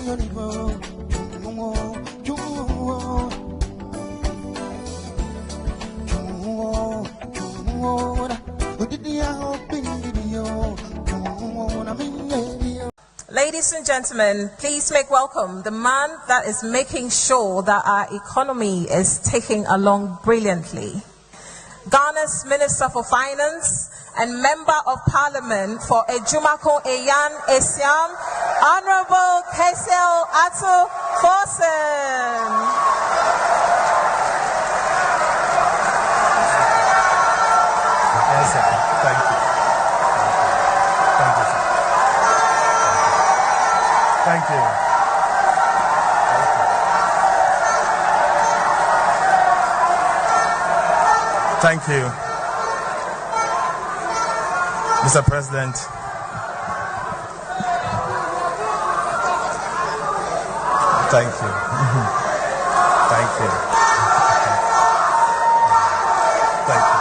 Ladies and gentlemen, please make welcome the man that is making sure that our economy is taking along brilliantly. Ghana's Minister for Finance and Member of Parliament for Ejumako Eyan Esiam, Honorable Kesel Ato Fosen. Yes, sir. Thank you. Thank you, sir. Thank you. Thank you. Mr. President, thank you. Thank you. Thank you.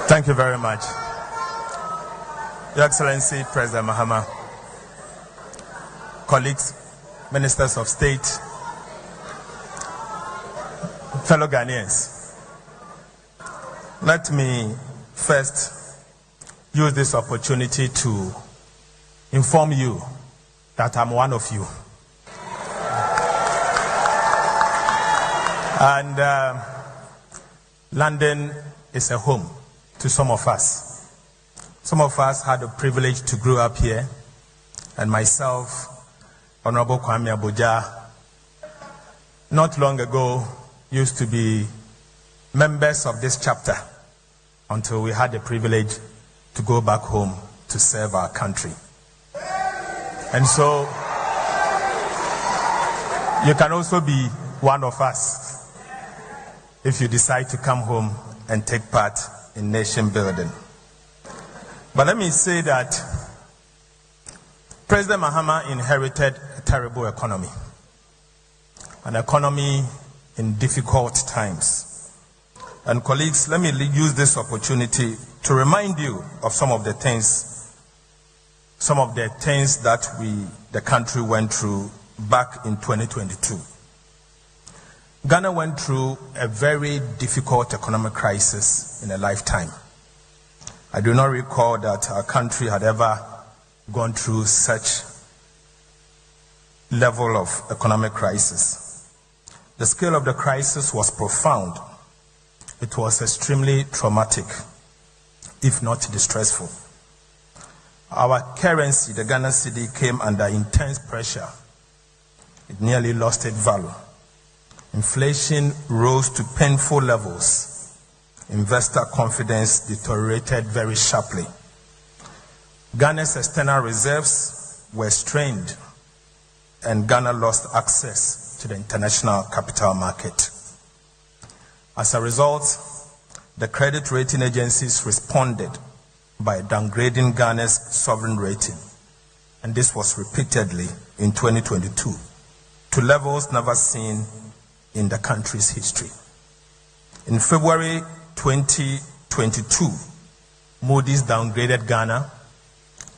Thank you very much. Your Excellency, President Mahama, colleagues, ministers of state, fellow Ghanaians, let me first use this opportunity to inform you that I'm one of you. And London is a home to some of us. Some of us had the privilege to grow up here, and myself, Honorable Kwame Abuja, not long ago used to be members of this chapter until we had the privilege to go back home to serve our country. And so you can also be one of us if you decide to come home and take part in nation building. But let me say that President Mahama inherited a terrible economy, an economy in difficult times. And colleagues, let me use this opportunity to remind you of some of the things that the country went through back in 2022. Ghana went through a very difficult economic crisis in a lifetime. I do not recall that our country had ever gone through such level of economic crisis. The scale of the crisis was profound. It was extremely traumatic, if not distressful. Our currency, the Ghana cedi, came under intense pressure. It nearly lost its value. Inflation rose to painful levels. Investor confidence deteriorated very sharply. Ghana's external reserves were strained, and Ghana lost access to the international capital market. As a result, the credit rating agencies responded by downgrading Ghana's sovereign rating, and this was repeatedly in 2022 to levels never seen in the country's history. In February 2022, Moody's downgraded Ghana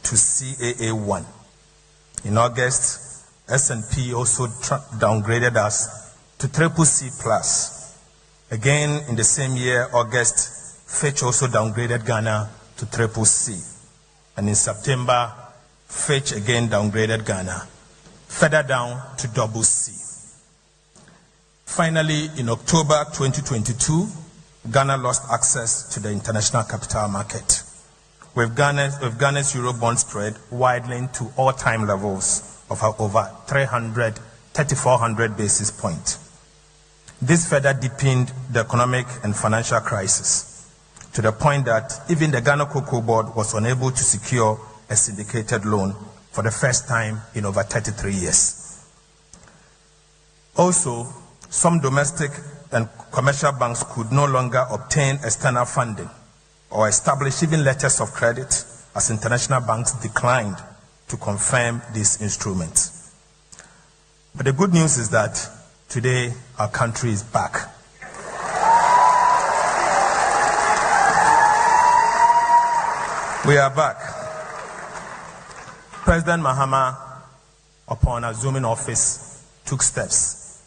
to CAA1. In August, S&P also downgraded us to CCC+. Again, in the same year, August, Fitch also downgraded Ghana to CCC. And in September, Fitch again downgraded Ghana, further down to CC. Finally, in October 2022, Ghana lost access to the international capital market, with Ghana's Eurobond spread widening to all-time levels of over 3,400 basis points. This further deepened the economic and financial crisis, to the point that even the Ghana Cocoa Board was unable to secure a syndicated loan for the first time in over 33 years. Also, some domestic and commercial banks could no longer obtain external funding or establish even letters of credit, as international banks declined to confirm these instruments. But the good news is that today our country is back. We are back. President Mahama, upon assuming office, took steps,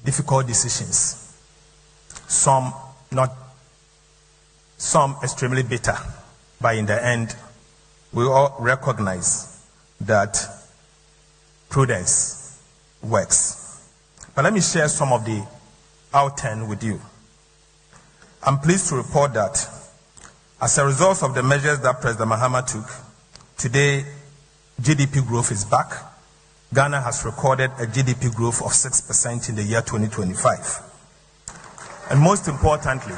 difficult decisions, some extremely bitter, but in the end, we all recognize that prudence works. But let me share some of the outturn with you. I'm pleased to report that as a result of the measures that President Mahama took, today GDP growth is back. Ghana has recorded a GDP growth of 6% in the year 2025. And most importantly,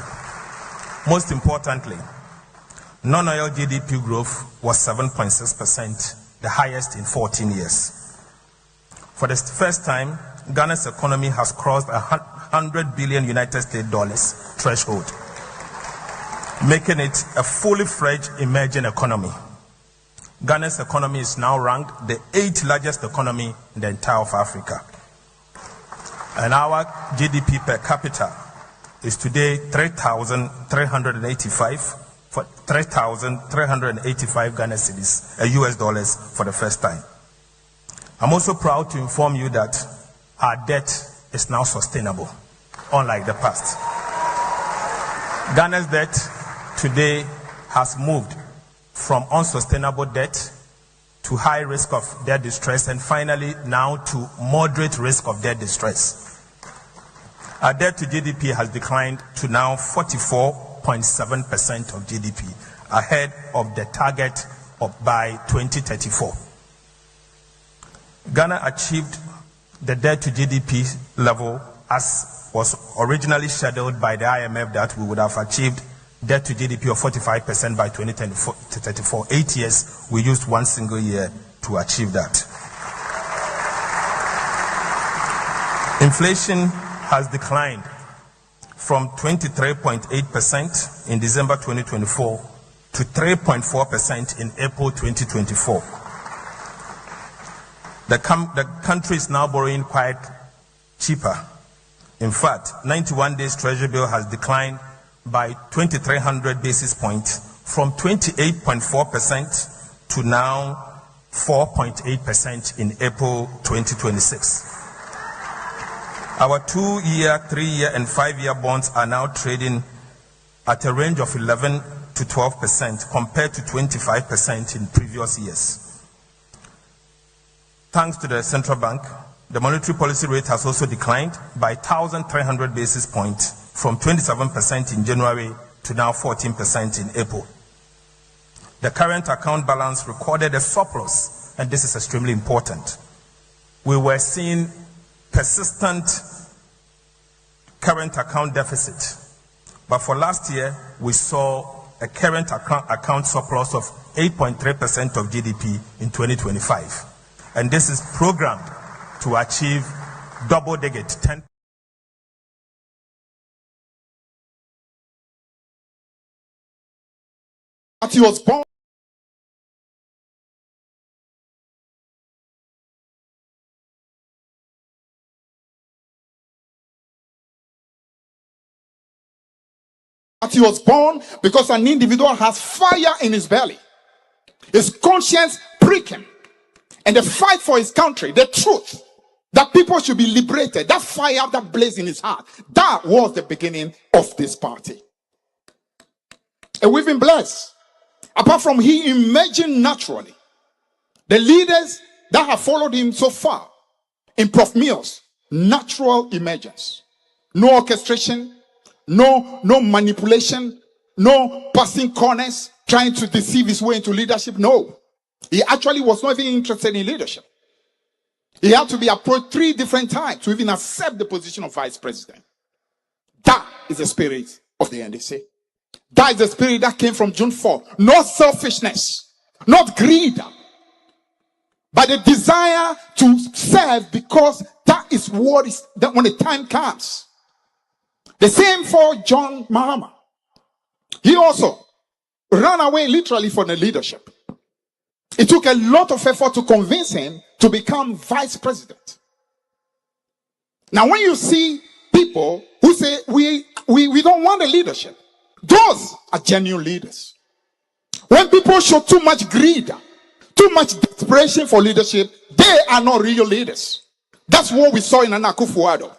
non-oil GDP growth was 7.6%, the highest in 14 years. For the first time, Ghana's economy has crossed $100 billion United States dollars threshold, making it a fully fledged emerging economy. Ghana's economy is now ranked the 8th largest economy in the entire of Africa. And our GDP per capita is today 3,385 Ghana cedis, US dollars for the first time. I'm also proud to inform you that our debt is now sustainable, unlike the past. Ghana's debt today has moved from unsustainable debt to high risk of debt distress, and finally now to moderate risk of debt distress. Our debt to GDP has declined to now 44.7% of GDP, ahead of the target of by 2034. Ghana achieved the debt to GDP level as was originally scheduled by the IMF, that we would have achieved debt to GDP of 45% by 2034. 8 years, we used one single year to achieve that. Inflation has declined from 23.8% in December 2024 to 3.4% in April 2024. The country is now borrowing quite cheaper. In fact, 91 days Treasury bill has declined by 2,300 basis points from 28.4% to now 4.8% in April 2026. Our 2-year, 3-year, and 5-year bonds are now trading at a range of 11 to 12% compared to 25% in previous years. Thanks to the central bank, the monetary policy rate has also declined by 1,300 basis points from 27% in January to now 14% in April. The current account balance recorded a surplus, and this is extremely important. We were seeing persistent current account deficit, but for last year, we saw a current account surplus of 8.3% of GDP in 2025. And this is programmed to achieve double-digit 10%. He was born. He was born because an individual has fire in his belly. His conscience prick him. And the fight for his country, the truth, that people should be liberated, that fire that blazed in his heart, that was the beginning of this party. And we've been blessed. Apart from he emerging naturally, the leaders that have followed him so far, in Prof. Mills, natural emergence. No orchestration, no manipulation, no passing corners, trying to deceive his way into leadership. No. He actually was not even interested in leadership. He had to be approached 3 different times to even accept the position of vice president. That is the spirit of the NDC. That is the spirit that came from June 4. Not selfishness, not greed, but the desire to serve, because that is what is that when the time comes. The same for John Mahama. He also ran away literally from the leadership. It took a lot of effort to convince him to become vice president. Now, when you see people who say, we don't want the leadership, those are genuine leaders. When people show too much greed, too much desperation for leadership, they are not real leaders. That's what we saw in Nana Akufo-Addo.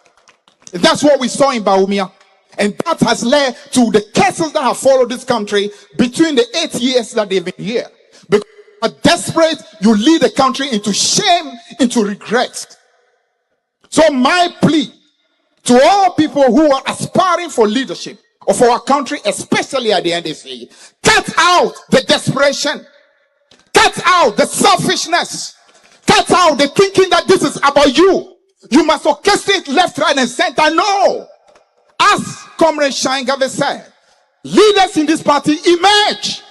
That's what we saw in Bawumia. And that has led to the cases that have followed this country between the 8 years that they've been here. Because you are desperate, you lead the country into shame, into regret. So my plea to all people who are aspiring for leadership of our country, especially at the NDC, cut out the desperation. Cut out the selfishness. Cut out the thinking that this is about you. You must orchestrate left, right, and center. No. As Comrade Shine Gave said, leaders in this party emerge.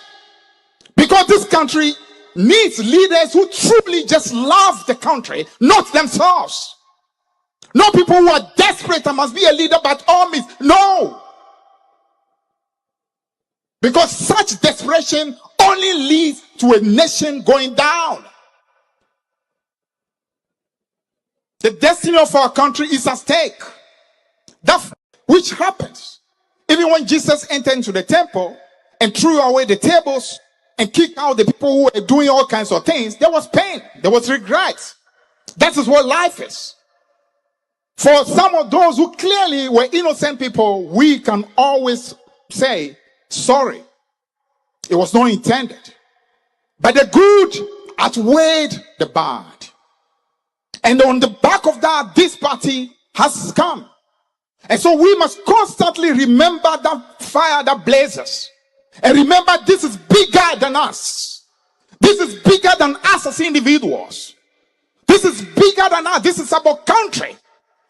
Because this country needs leaders who truly just love the country, not themselves. Not people who are desperate and must be a leader by all means. No. Because such desperation only leads to a nation going down. The destiny of our country is at stake. That which happens. Even when Jesus entered into the temple and threw away the tables and kicked out the people who were doing all kinds of things, there was pain, there was regret. That is what life is. For some of those who clearly were innocent people, we can always say, sorry, it was not intended. But the good outweighed the bad. And on the back of that, this party has come. And so we must constantly remember that fire that blazes. And remember, this is bigger than us. This is bigger than us as individuals. This is bigger than us. This is about country.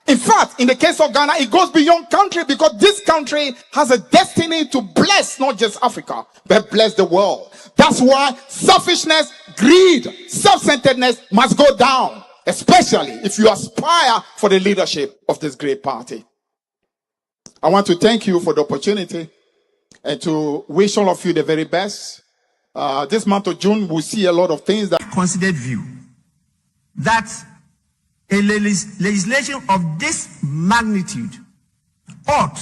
In fact, in the case of Ghana, it goes beyond country, because this country has a destiny to bless not just Africa, but bless the world. That's why selfishness, greed, self-centeredness must go down, especially if you aspire for the leadership of this great party. I want to thank you for the opportunity and to wish all of you the very best. This month of June, we'll see a lot of things that considered view that a legislation of this magnitude ought,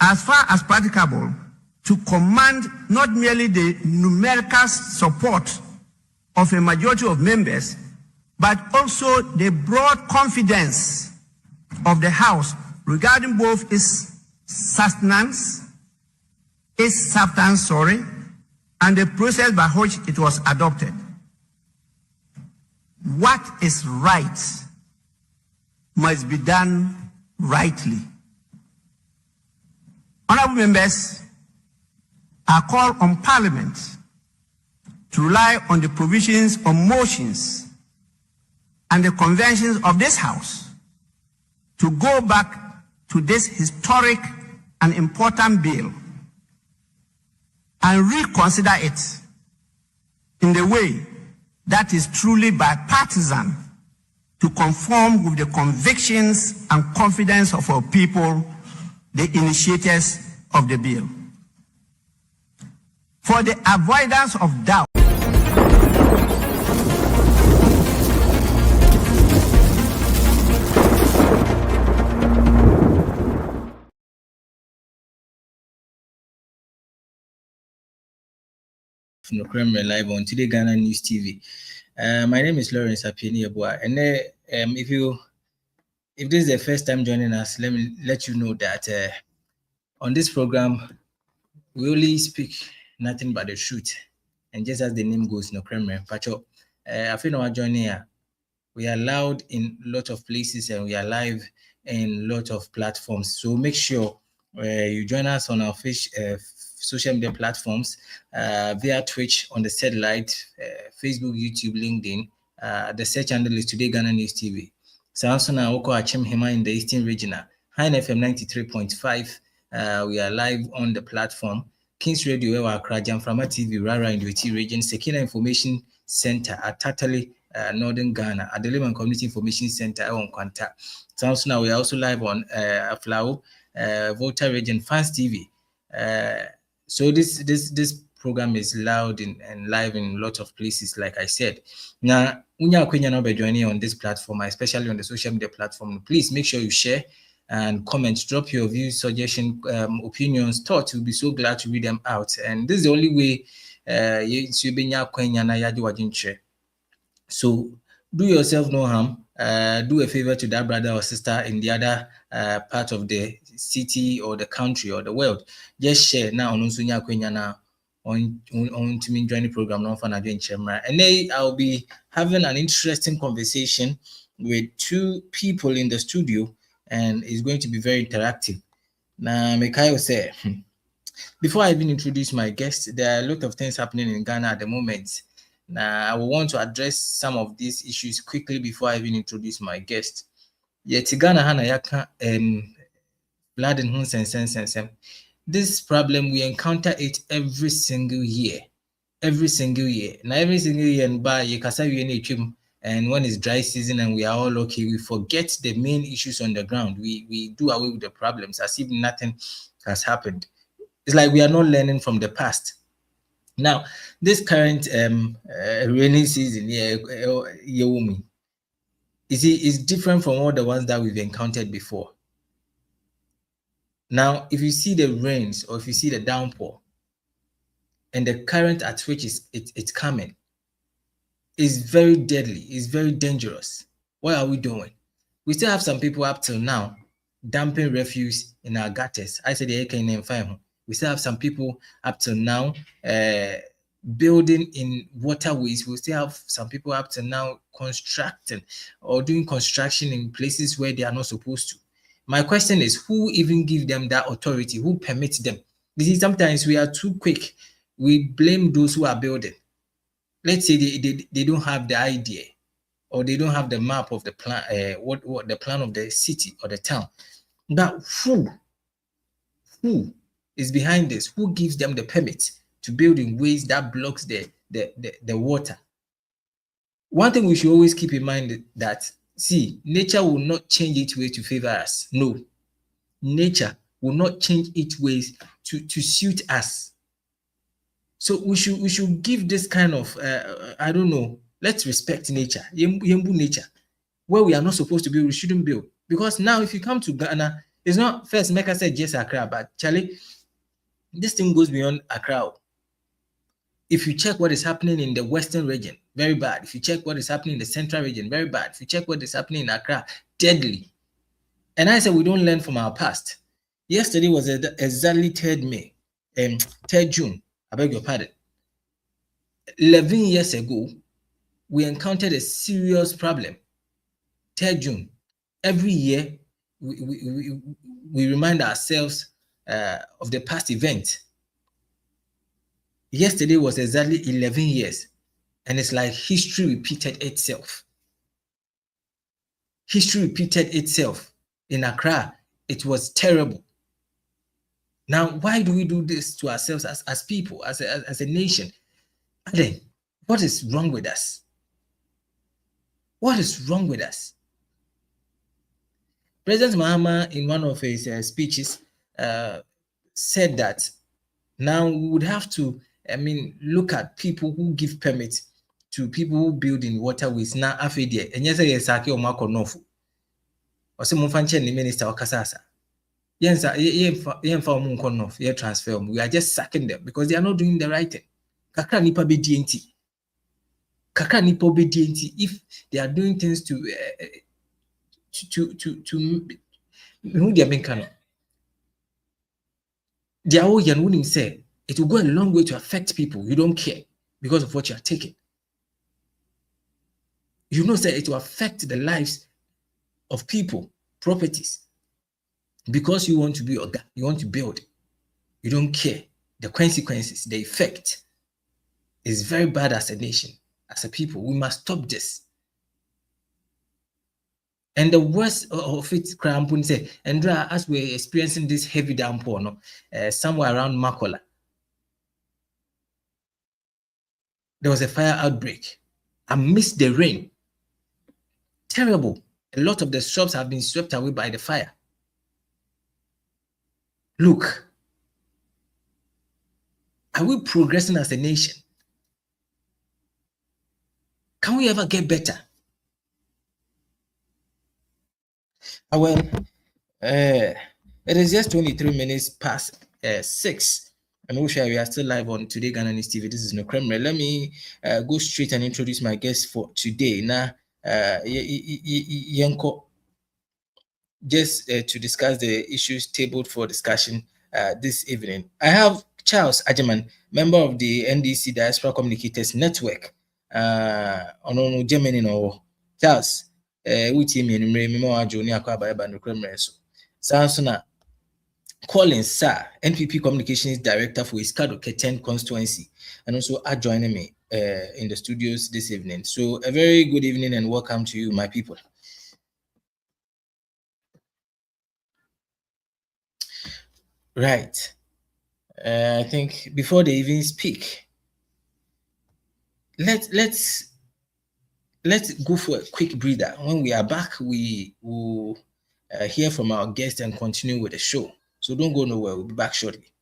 as far as practicable, to command not merely the numerical support of a majority of members, but also the broad confidence of the House regarding both its substance, and the process by which it was adopted. What is right must be done rightly. Honorable members, I call on Parliament to rely on the provisions of motions and the conventions of this House to go back to this historic and important bill and reconsider it in the way that is truly bipartisan, to conform with the convictions and confidence of our people, the initiators of the bill. For the avoidance of doubt, live on Today Ghana News TV. My name is Lawrence Apieni Ebua, and if this is the first time joining us, let me let you know that on this program we only speak nothing but the truth, and just as the name goes, no crime. Pacho, I feel no joining here. We are loud in a lot of places and we are live in a lot of platforms. So make sure you join us on our social media platforms via Twitch, on the satellite, Facebook, YouTube, LinkedIn. The search handle is Today Ghana News TV. Samsung Oko Achem Hema in the Eastern Region. High FM 93.5. We are live on the platform. Kings Radio, Accra, Jamframa TV, Rara in the UT region. Sekina Information Center at Tatali, Northern Ghana. At the Leman Community Information Center on Kwanta. Samsung, we are also live on Aflao, Volta Region, Fans TV. So this program is loud and live in a lot of places, like I said. Now, when you're joining on this platform, especially on the social media platform, please make sure you share and comment, drop your views, suggestions, opinions, thoughts. We'll be so glad to read them out. And this is the only way So do yourself no harm. Do a favor to that brother or sister in the other part of the city or the country or the world. Just share now on to me join the program now for and then I'll be having an interesting conversation with two people in the studio, and it's going to be very interactive. Now, Mikhail say, before I even introduce my guest, there are a lot of things happening in Ghana at the moment. Now, I will want to address some of these issues quickly before I even introduce my guest. Yet, Ghana hana yaka blood and hun. This problem, we encounter it every single year. Every single year. Now, every single year, and by and when it's dry season and we are all okay, we forget the main issues on the ground. We do away with the problems as if nothing has happened. It's like we are not learning from the past. Now, this current rainy season, is different from all the ones that we've encountered before. Now, if you see the rains or if you see the downpour and the current at which it's coming, is very deadly, it's very dangerous. What are we doing? We still have some people up till now dumping refuse in our gutters. I said the AK we still have some people up till now building in waterways. We still have some people up till now constructing or doing construction in places where they are not supposed to. My question is, who even give them that authority? Who permits them? You see, sometimes we are too quick. We blame those who are building. Let's say they don't have the idea or they don't have the map of the plan, what the plan of the city or the town. But who is behind this? Who gives them the permit to build in ways that blocks the water? One thing we should always keep in mind is that, see, nature will not change its way to favor us. No. Nature will not change its ways to suit us. So we should give this kind of, I don't know, let's respect nature. Yembu nature. Where we are not supposed to build, we shouldn't build. Because now if you come to Ghana, it's not, first, Mecca said just Accra, but Charlie, this thing goes beyond Accra. If you check what is happening in the western region, very bad. If you check what is happening in the central region, very bad. If you check what is happening in Accra, deadly. And I said we don't learn from our past. Yesterday was exactly 3rd June. I beg your pardon. 11 years ago, we encountered a serious problem. 3rd June. Every year, we remind ourselves of the past event. Yesterday was exactly 11 years, and it's like history repeated itself. History repeated itself. In Accra, it was terrible. Now, why do we do this to ourselves as people, as a nation? Then, what is wrong with us? What is wrong with us? President Mahama, in one of his speeches, said that now we would have to, look at people who give permits to people who build in waterways. Now, after and yes, yes, I can't mark on off. Or some function the minister or Kasasa. Yes, transfer. We are just sacking them because they are not doing the right thing. Kakra nipa be DNT. Kakra nipa be DNT. If they are doing things to who they are being canon. They are all young say it will go a long way to affect people. You don't care because of what you are taking. You know, say it will affect the lives of people, properties. Because you want to be you want to build. You don't care. The consequences, the effect is very bad as a nation, as a people. We must stop this. And the worst of it, Krampun said, and as we're experiencing this heavy downpour, somewhere around Makola, there was a fire outbreak amidst the rain. Terrible. A lot of the shops have been swept away by the fire. Look, are we progressing as a nation? Can we ever get better? Well, it is just 23 minutes past 6. And also, we are still live on Today Ghana News TV. This is No Kremre. Let me go straight and introduce my guest for today. Now, Yanko, just to discuss the issues tabled for discussion this evening. I have Charles Ajeman, member of the NDC Diaspora Communicators Network. On Germany, no. Charles, we team in Memo Junior Kwaba No Kremre. Sansona Collins, sir, NPP Communications Director for Iskado Keten constituency, and also are joining me in the studios this evening. So a very good evening and welcome to you, my people. Right. I think before they even speak, let's go for a quick breather. When we are back, we will hear from our guest and continue with the show. So don't go nowhere. We'll be back shortly.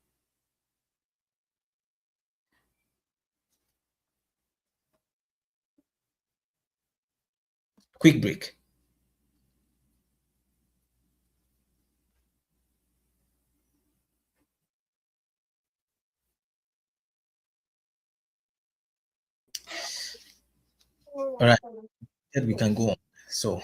Quick break. All right, then we can go on. So,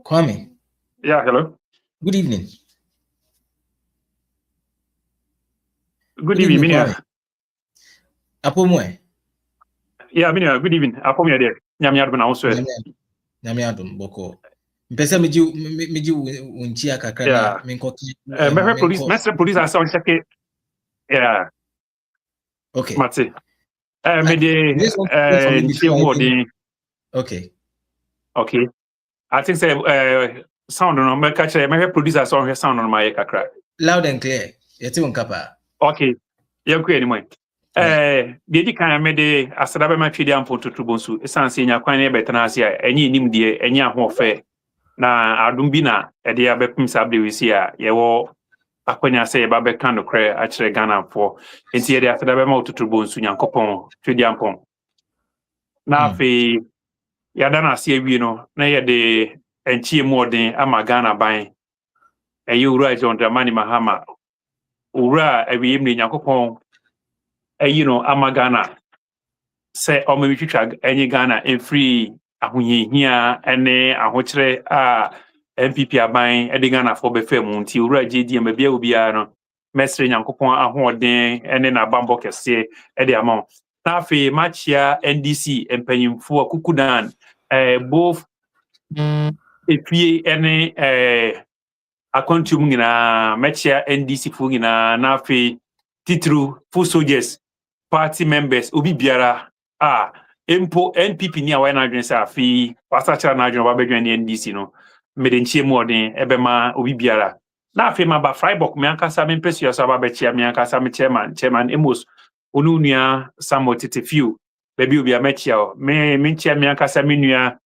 Kwame. Yeah, hello. Good evening. Good evening, Minia. Apomwe. Yeah, Minia, good evening. Apomwe there. Nyamiadu na also. Nyamiadu boko. Mpesa miji unchia kakana minkoki. Mestre police are sound check. Yeah. Okay. Mate. Okay. Okay. I think say sound on my catch my producer sound on my kakra. Loud and clear. Yeti unkapa. Okay. Yeah, good anyway. The kind of made asada my feed am for to bonsu. Esanse nya kwan e betena ase a enyi nim de enyi ahofe na adum bi na e de abepim sabde we see a ye wo akwanya say ba be kan no kre a kire Ghana for enti ye de asada be ma to bonsu nyankopon feed am pon na fe ya da na ase awie no na ye de enchie modern ama Ghana ban e ye ura John Dramani Mahama ura awie mi nyankopon ama Ghana say o me twitwa enyi Ghana en free ahoyehia ene ahokyere a NPP aban e de Ghana for be fam nti ura JD ma bia obia no mesre nyankopon ahoden ene na bambo kese e de amount na afi machia NDC empanyimfo akukudan both epie ene akontum ngina machia NDC fu ngina na afi titru full soldiers party members obi biara empo NPP ni awa na adwen sa afi wasacha na adwen babedwen ni NDC no medenchie modern ebema obi biara na afi maba Freiburg me ankasa me mpesi so ababechia me ankasa me chairman Emos onunua Samuel Tetefiu baby obi amechia me nchia me ankasa me nua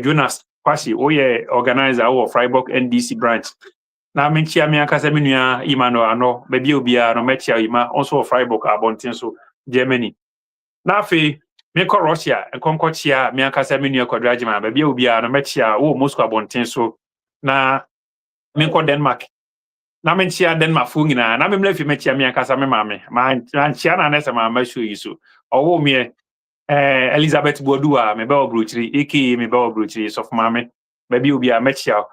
Jonas Kwashi oye organizer of Freiburg NDC branch na me nchia me ankasa me nua Imano ano baby obi a no mechia ima also Freiburg abonten so Germany na afi me ko Russia enkonkochia me ankasa me nua kwadrajima baby obi a no mechia wo Moscow abonten so na me ko Denmark na me nchia Denmark fu ngina na me mlefi mechia me ankasa me mame ma nchia na nese mama show yiso owo me Elizabeth Bodua me be obrochiri eki me be obrochiri so for mame baby obi a mechia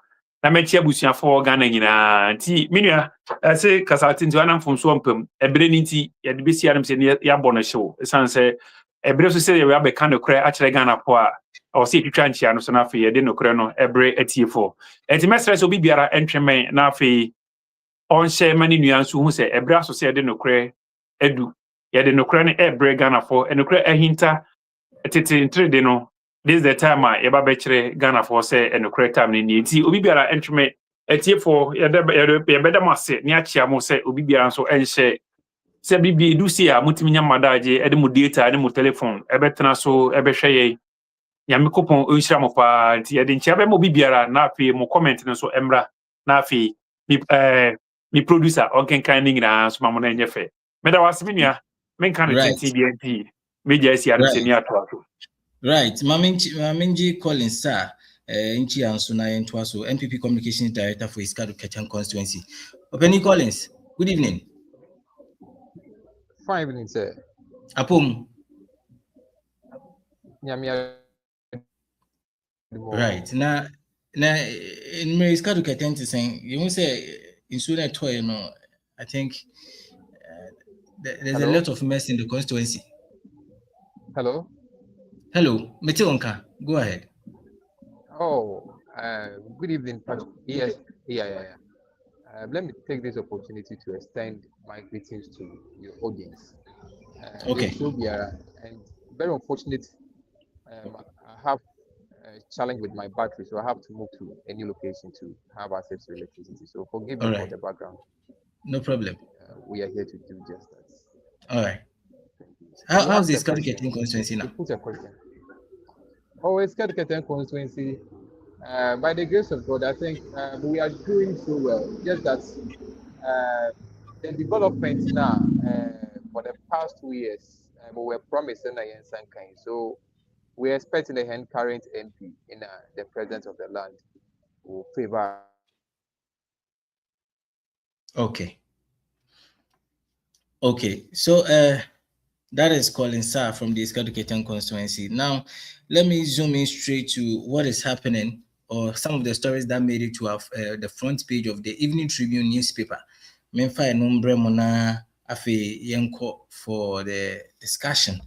na mechia busuafo Ghana ngina nti me nua say kasati nti wana mfomso mpam ebre ni nti ye de besi adam se ya bono show esanse ebre so se ye we abeka no kra a kire Ghana po a o se twitwa nchia no so na afi ye de no kra no ebre atiefo enti mesre so obi biara entwemen na afi on share many nuance hu se ebre aso se de no kra edu ye de no kra ne ebre Ghana for no kra ahinta tete ntrede no this is the time ye ba be kire Ghana for say no kra time ni nti obi biara entwemen atiefo ye be da mase ni achia mo se obi biara so enhye se bibi edu se a mutimi nya madaje e de mo data ne mo telephone e betena so e be hweye nyame kopon onhira mo pa nti ye de nchia be mo bibiara na afi mo comment no so emra na afi mi producer on kan ngira so ma mo na nyefe me da wasemi nua me kan tinti BNP me je esi ade se ni ato ato Right. Maminji Collins, sir. Inchi Ansuna Entwaso, NPP Communications Director for Iskadu Ketchen constituency. Openi Collins, good evening. Fine evening, sir. Apum. Nyamia. Right. Now, in my Iskadu Ketchen to say, you won't say in Suna Toy, no, I think there's Hello? a lot of mess in the constituency. Hello? Hello, Meteonka, go ahead. Oh, good evening, Patrick. Yes, yeah. Let me take this opportunity to extend my greetings to your audience. Okay. And very unfortunate, I have a challenge with my battery, so I have to move to a new location to have access to electricity. So forgive me for the background. No problem. We are here to do just that. All right. How's this Ketchen constituency now? Put a question. Oh, it's Ketchen constituency. By the grace of God, I think we are doing so well. Just that the development now for the past 2 years, we were promising a kind. So we're expecting the current MP in the president of the land will favor. Okay. So that is Colin Sarr from the Iskadu constituency. Now, let me zoom in straight to what is happening or some of the stories that made it to the front page of the Evening Tribune newspaper. Memfa nombre mona afi yenko for the discussion.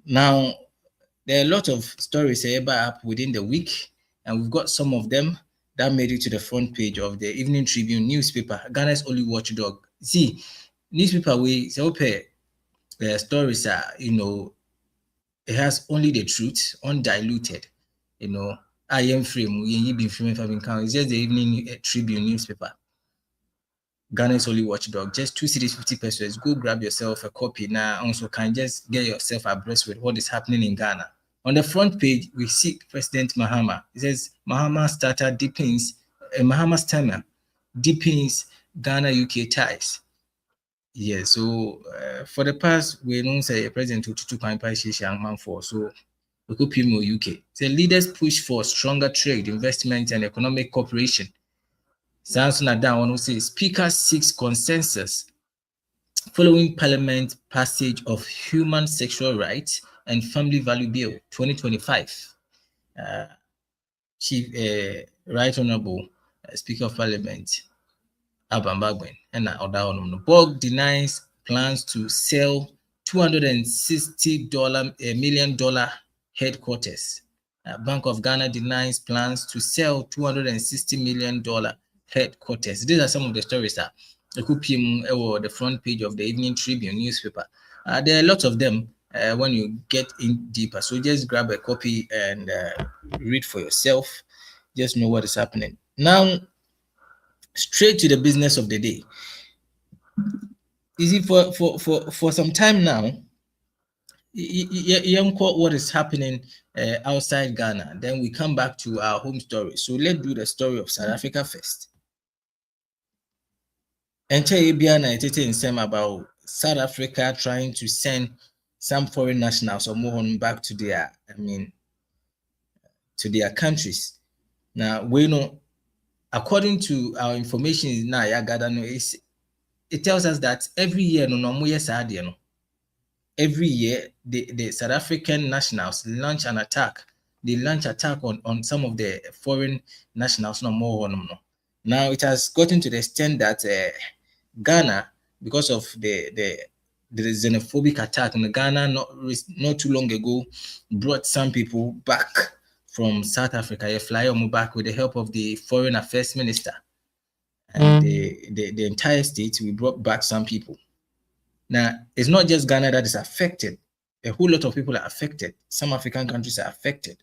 Now, there are a lot of stories up within the week, and we've got some of them that made it to the front page of the Evening Tribune newspaper, Ghana's only watchdog. See, newspaper we say okay, the stories are, it has only the truth, undiluted. I am frame, we been frame it's just the Evening Tribune newspaper. Ghana's only watchdog, just 2 cedis 50 pesos. Go grab yourself a copy now. Also, can just get yourself abreast with what is happening in Ghana. On the front page, we see President Mahama. It says Mahama starter deepens, Mahama's tenure deepens Ghana-UK ties. Yeah, so for the past, we don't say President Tutu for so we could UK. The leaders push for stronger trade, investment, and economic cooperation. Samson Adan say Speaker seeks consensus following Parliament passage of Human Sexual Rights and Family Value Bill 2025. Chief Right Honorable Speaker of Parliament Abam Bagwen and Oda Bog denies plans to sell $260 million headquarters. Bank of Ghana denies plans to sell $260 million headquarters. These are some of the stories that the front page of the Evening Tribune newspaper. There are lots of them when you get in deeper. So just grab a copy and read for yourself. Just know what is happening. Now, straight to the business of the day. Easy for some time now. What is happening outside Ghana? Then we come back to our home story. So let's do the story of South Africa first. And tell about South Africa trying to send some foreign nationals or more back to their, to their countries. Now we know, according to our information now, it tells us that every year, every year the South African nationals launch an attack. They launch attack on some of the foreign nationals. Now it has gotten to the extent that Ghana, because of the xenophobic attack in Ghana, not too long ago, brought some people back from South Africa. They fly them back with the help of the Foreign Affairs Minister and the entire state. We brought back some people. Now, it's not just Ghana that is affected. A whole lot of people are affected. Some African countries are affected.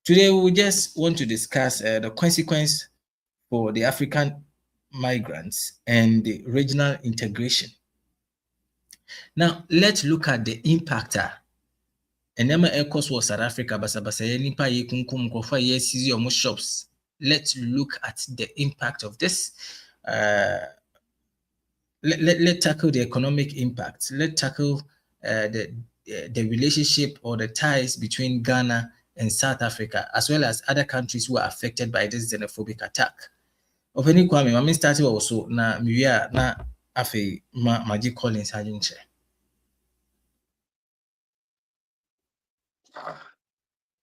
Today, we just want to discuss the consequence for the African migrants and the regional integration. Now, let's look at the impactor. And then was South Africa, shops. Let's look at the impact of this. Let's tackle the economic impact. Let's tackle the the relationship or the ties between Ghana and South Africa, as well as other countries who are affected by this xenophobic attack. Openi Kwame, mami started also na miwia na afe Maji Collins hajinche.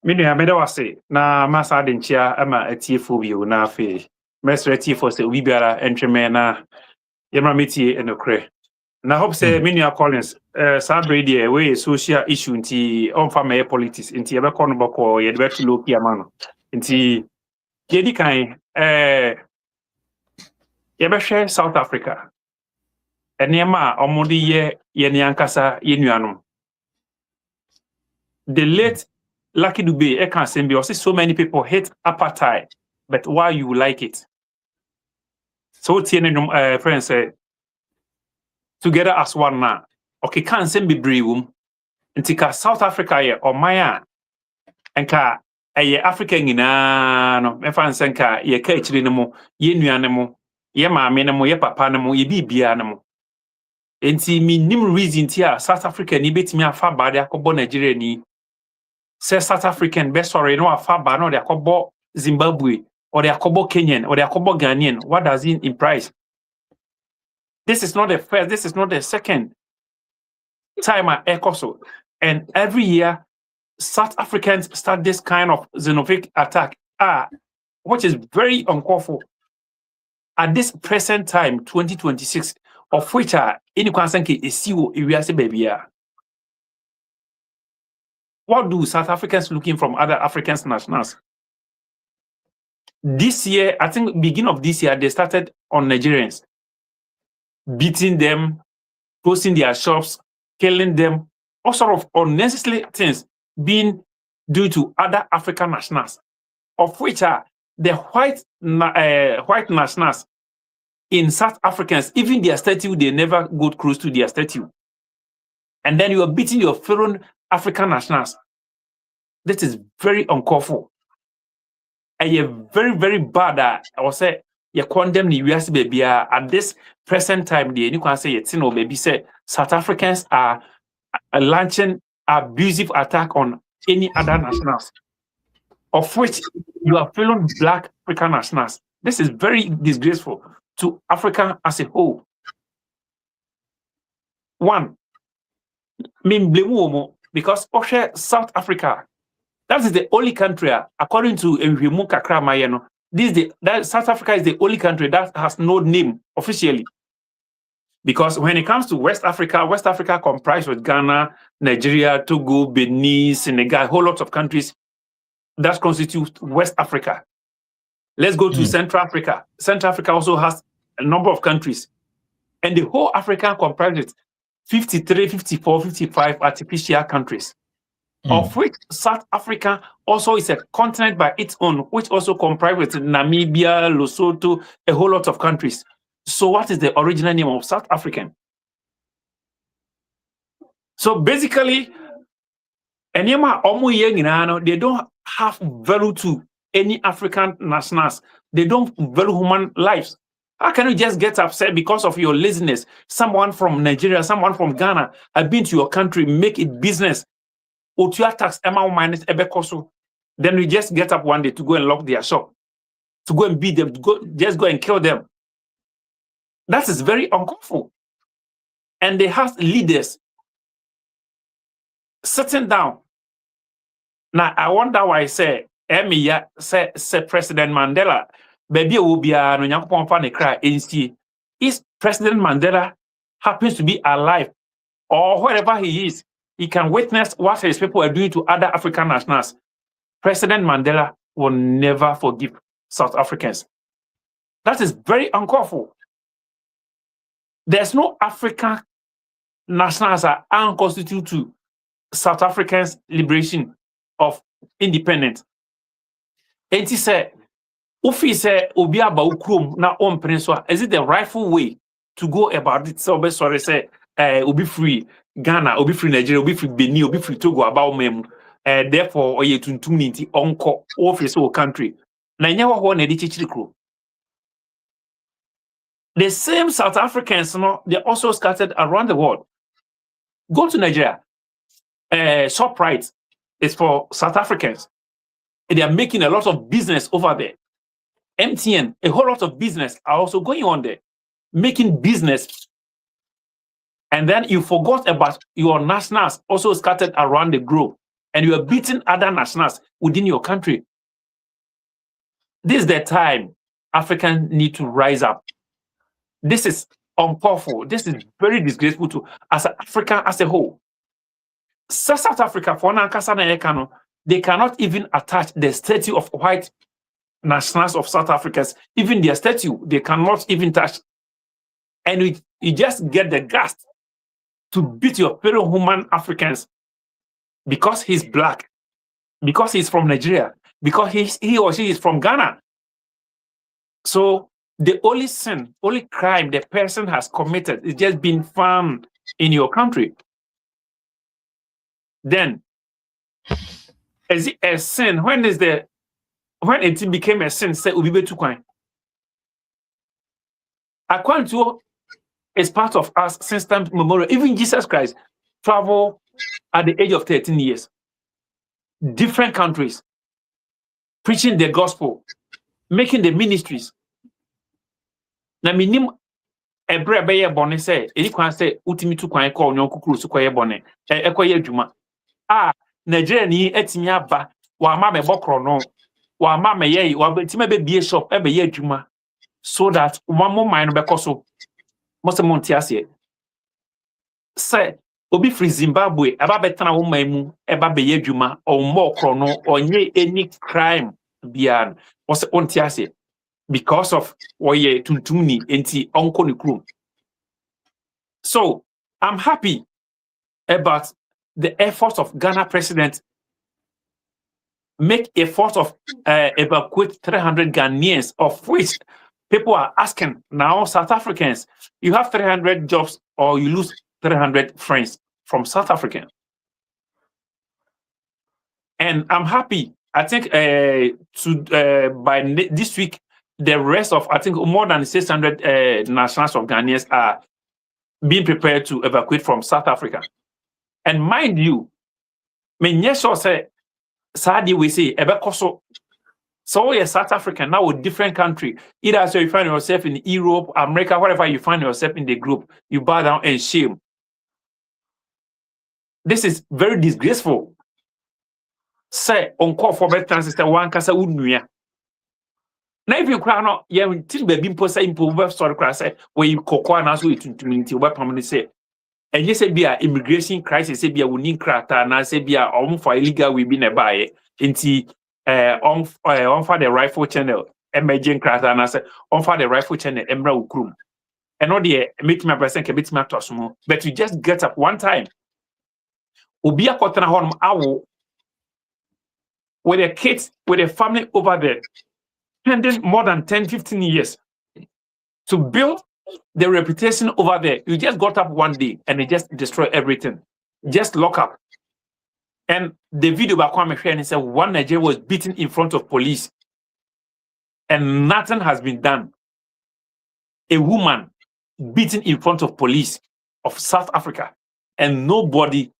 Minu ya meda wase na masa adenchia ama etiefo bio na afe mesre etiefo se obi biara entweme na yemra metie enokre. Na hope say Minu Collins sabre die we social issue nti onfa me politics nti ebe kono boko ye de betu loki amano. Nti yedi kan yebe hwe South Africa. Enema omodi ye ni ankasa ye nuanom. The late Lucky Dube, I can't say because so many people hate apartheid, but why you like it? So friends say together as one now. Okay, can't say be brave. Intika South Africa ye or Maya enka ye African ina no me fan senka ye ka ichire nemo ye nuanemo ye maame nemo ye papa nemo ye bibia nemo. Enti mi nim reason tia South Africa ni betimi afa bade akobo Nigeria ni. Say South African best sorry no afa ba no de akobo Zimbabwe or the akobo Kenyan or the akobo Ghanaian. What does it imply? This is not the first, this is not the second time I echo so. And every year South Africans start this kind of xenophobic attack, which is very uncalled for. At this present time, 2026, of which any concern is see baby. What do South Africans looking from other African nationals? This year, I think beginning of this year, they started on Nigerians, beating them, closing their shops, killing them, all sort of unnecessary things being due to other African nationals, of which are the white nationals in South Africans, even their statue, they never go close to their statue. And then you are beating your fellow African nationals. This is very uncalled for. And you're very, very bad at, I will say, you condemn the US baby at this present time. You can say, baby say South Africans are launching abusive attack on any other nationals, of which you are fellow Black African nationals. This is very disgraceful to Africa as a whole. One, because South Africa, that is the only country, according to South Africa is the only country that has no name officially. Because when it comes to West Africa comprises with Ghana, Nigeria, Togo, Benin, Senegal, a whole lot of countries that constitute West Africa. Let's go to Central Africa. Central Africa also has a number of countries. And the whole Africa comprises 53, 54, 55 artificial countries, of which South Africa also is a continent by its own, which also comprises Namibia, Lesotho, a whole lot of countries. So what is the original name of South African? So basically, they don't have value to any African nationals. They don't value human lives. How can you just get upset because of your laziness? Someone from Nigeria, someone from Ghana have been to your country, make it business. Tax minus then we just get up one day to go and lock their shop, to go and beat them, just go and kill them. That is very uncalled for. And they have leaders sitting down. Now I wonder why I say President Mandela, baby will be is President Mandela happens to be alive or wherever he is, he can witness what his people are doing to other African nationals. President Mandela will never forgive South Africans. That is very uncalled for. There's no African nationals that are unconstituted to South Africans' liberation of independence. And he said, Ufi said, Obia Baukrum na Peninsula, is it the rightful way to go about it? So, sorry, say, Obi free Ghana, Obi free Nigeria, Obi free Benin, Obi free Togo about mem. Therefore, Oye Tuntumiti, Onko, office or country. Nanyawa one edichichikro. The same South Africans, they're also scattered around the world. Go to Nigeria. ShopRite is for South Africans. They are making a lot of business over there. MTN, a whole lot of business are also going on there, making business. And then you forgot about your nationals also scattered around the globe, and you are beating other nationals within your country. This is the time Africans need to rise up. This is uncalled for. This is very disgraceful to as Africa as a whole. South Africa, for Nankasa, they cannot even attach the statue of white nationals of South Africans. Even their statue, they cannot even touch. And you just get the guts to beat your fellow human Africans because he's black, because he's from Nigeria, because he or she is from Ghana. So the only sin, only crime the person has committed is just being found in your country. Then, is it a sin? When it became a sin, say Ubibe Tukwan. According to is part of us since time memorial. Even Jesus Christ traveled at the age of 13 years. Different countries, preaching the gospel, making the ministries. Na minim ebre be ye bone say, e kwan say utimi tu kwan call nyon kukuru su koye bone. Ekoye adwuma. Nigeria ni etimi aba, wa ma me bokro no, wa ma me ye, wa betime be bie shop e be ye adwuma so that one more mind be koso. Most of Montiasie say obi free Zimbabwe aba betana wo maimu eba beye dwuma or more chrono or nye any crime bian was Montiasie because of oye tuntumni enti onko ni krum. So I'm happy about the efforts of Ghana president make effort of evacuate 300 Ghanaians, of which people are asking now, South Africans, you have 300 jobs or you lose 300 friends from South Africans. And I'm happy. I think by this week, the rest of, I think more than 600 nationals of Ghanaians are being prepared to evacuate from South Africa. And mind you, Menyesho say, Sadi we say, Ebekoso. So you're South African, now a different country. Either so you find yourself in Europe, America, wherever you find yourself in the group, you bow down and shame. This is very disgraceful. Say, on call for better sister, one casa unuya. Now if you cry out, yeah, till baby imposa impo sorry cry say, where you cocoa and also to community, what permanent say. And you say be a immigration crisis, say be a winning crata, and I say be a for illegal we been a buy into on for the rifle channel, emerging craft, and I said on for the rifle channel, Emerald Krum. And not the meet my person can beat my tosmo, but you just get up one time. Ubia Kotana Horn Owl with the kids, with a family over there, spending more than 10-15 years to build the reputation over there. You just got up one day and they just destroy everything. Just lock up. And the video by Kwame Shani said one Nigerian was beaten in front of police and nothing has been done. A woman beaten in front of police of South Africa and nobody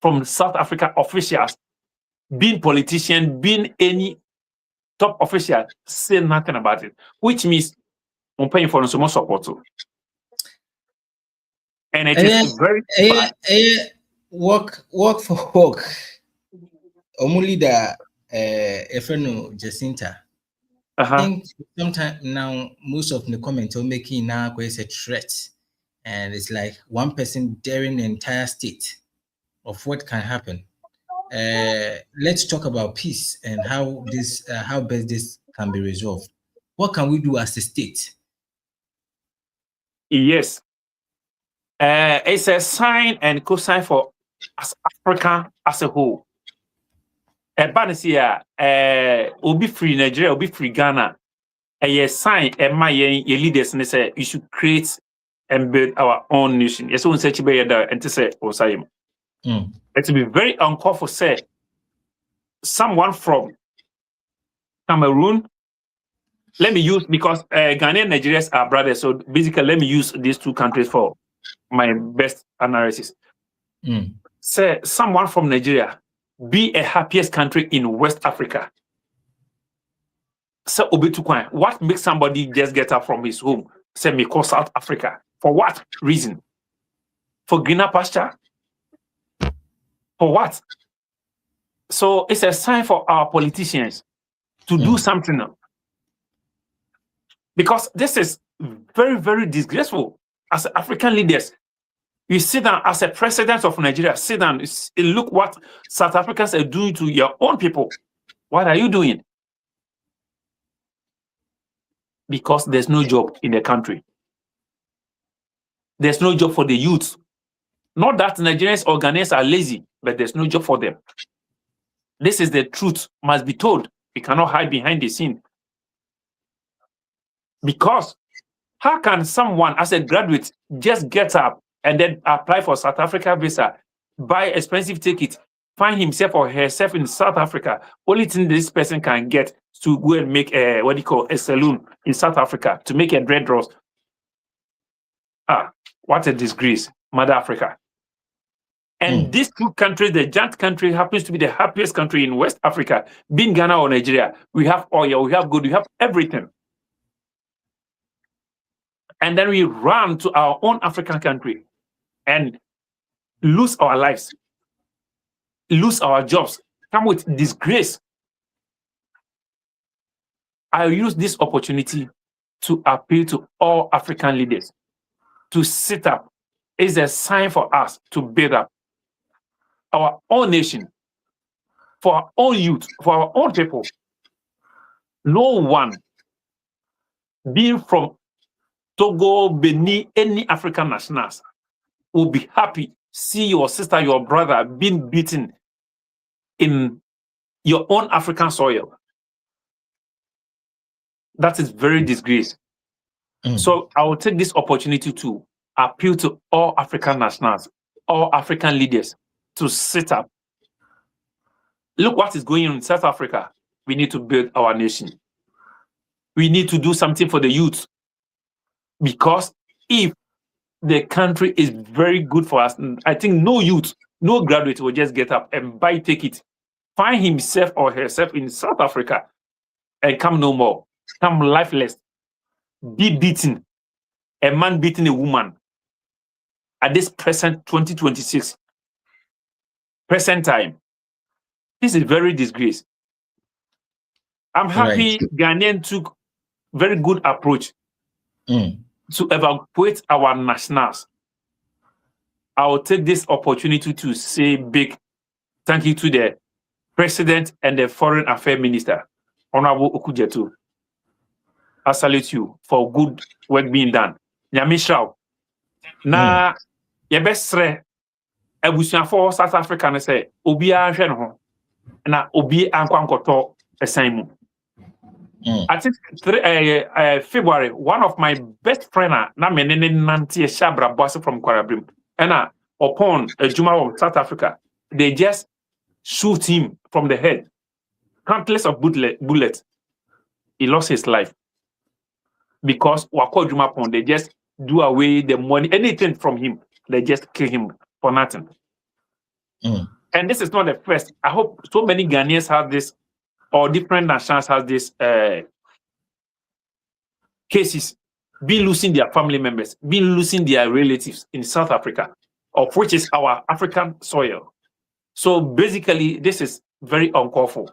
from South Africa officials, being politician, being any top official, say nothing about it, which means I'm paying for some more support too. And it is very bad. Work for work. Only the Efreno Jacinta. I think sometimes now most of the comments are making now a threat, and it's like one person daring the entire state of what can happen. Let's talk about peace and how best this can be resolved. What can we do as a state? Yes, it's a sign and cosign for as Africa as a whole. Banisia, will be free Nigeria, will be free Ghana. A sign, my leaders, and they say you should create and build our own nation. Yes, one such be there and to say, Osayim. It will be very uncalled for, say, someone from Cameroon. Let me use, because Ghana and Nigeria are brothers, so basically let me use these two countries for my best analysis. say someone from Nigeria be a happiest country in West Africa. So what makes somebody just get up from his home, say me call South Africa? For what reason? For greener pasture? For what? So it's a sign for our politicians to do something. Because this is very, very disgraceful. As African leaders, you sit down as a president of Nigeria, sit down, look what South Africans are doing to your own people. What are you doing? Because there's no job in the country. There's no job for the youth. Not that Nigerians organizers are lazy, but there's no job for them. This is the truth, must be told. We cannot hide behind the scene. Because how can someone, as a graduate, just get up and then apply for South Africa visa, buy expensive ticket, find himself or herself in South Africa? Only thing this person can get to go and make a a saloon in South Africa to make a dreadlocks. What a disgrace, Mother Africa. And these two countries, the giant country happens to be the happiest country in West Africa, being Ghana or Nigeria. We have oil, we have gold, we have everything. And then we run to our own African country and lose our lives, lose our jobs, come with disgrace. I use this opportunity to appeal to all African leaders to sit up. It's a sign for us to build up our own nation, for our own youth, for our own people. No one, being from Togo, Benin, any African nationals, will be happy see your sister, your brother being beaten in your own African soil. That is very disgrace. So I will take this opportunity to appeal to all African nationals, all African leaders to sit up. Look what is going on in South Africa. We need to build our nation. We need to do something for the youth. Because if the country is very good for us, I think no youth, no graduate will just get up and buy ticket, find himself or herself in South Africa and come no more, come lifeless, be beaten, a man beating a woman at this present 2026, present time. This is very disgrace. I'm happy Ghanaian took very good approach to evacuate our nationals. I will take this opportunity to say big thank you to the President and the Foreign Affairs Minister, Honorable Okujetu. I salute you for good work being done. Nyamishaw. Na yebesre ebusuafo South Africa ne say obi a hwe no ho na obi ankwankoto esan mu. I think February, one of my best friend na menene nantie Shabra boss from Kwarabrim. And upon a Juma of South Africa, they just shoot him from the head. Countless of bullets. He lost his life. Because Wako Juma Pon, they just do away the money, anything from him. They just kill him for nothing. And this is not the first. I hope so many Ghanaians have this, or different nationals have this cases, been losing their family members, been losing their relatives in South Africa, of which is our African soil. So basically, this is very uncalled for.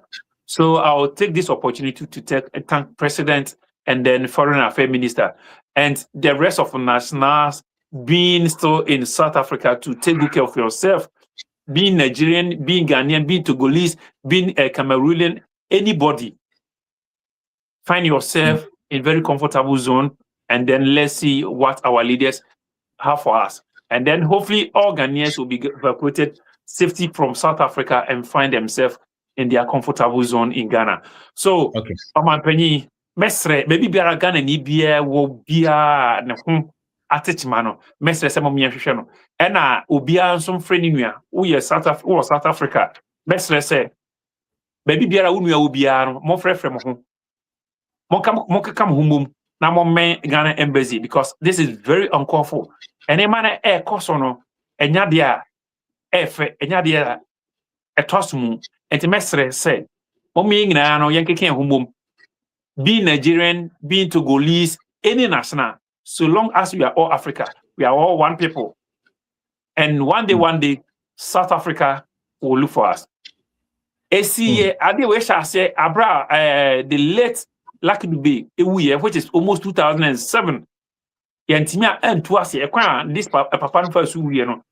So I'll take this opportunity to thank President and then Foreign Affairs Minister and the rest of the nationals being still in South Africa to take good care of yourself, being Nigerian, being Ghanaian, being Togolese, being a Cameroonian, anybody. Find yourself in very comfortable zone, and then let's see what our leaders have for us. And then hopefully all Ghanaians will be evacuated safety from South Africa and find themselves in their comfortable zone in Ghana. So, Penny, Mesre, maybe Biara Ghana ni bia wo bia ne ho atechimano. Mesre se mo miahwehwe no. Ena obia nso mfre ni nua. Wo South Africa. Mesre se maybe Biara wo nua wo bia no mo frefre mo ho. Mo kam humum na mo men Ghana embassy, because this is very uncalled for. And a man cost no enya dia efe enya de etosumu enti mesre say omi nyina no yenkeke humbom be Nigerian, being Togolese, any national, so long as we are all Africa, we are all one people. And one day, South Africa will look for us. Adi we shall say abra the late Lucky Dube, which is almost 2007. Yantimia and to us here, this papa first you know.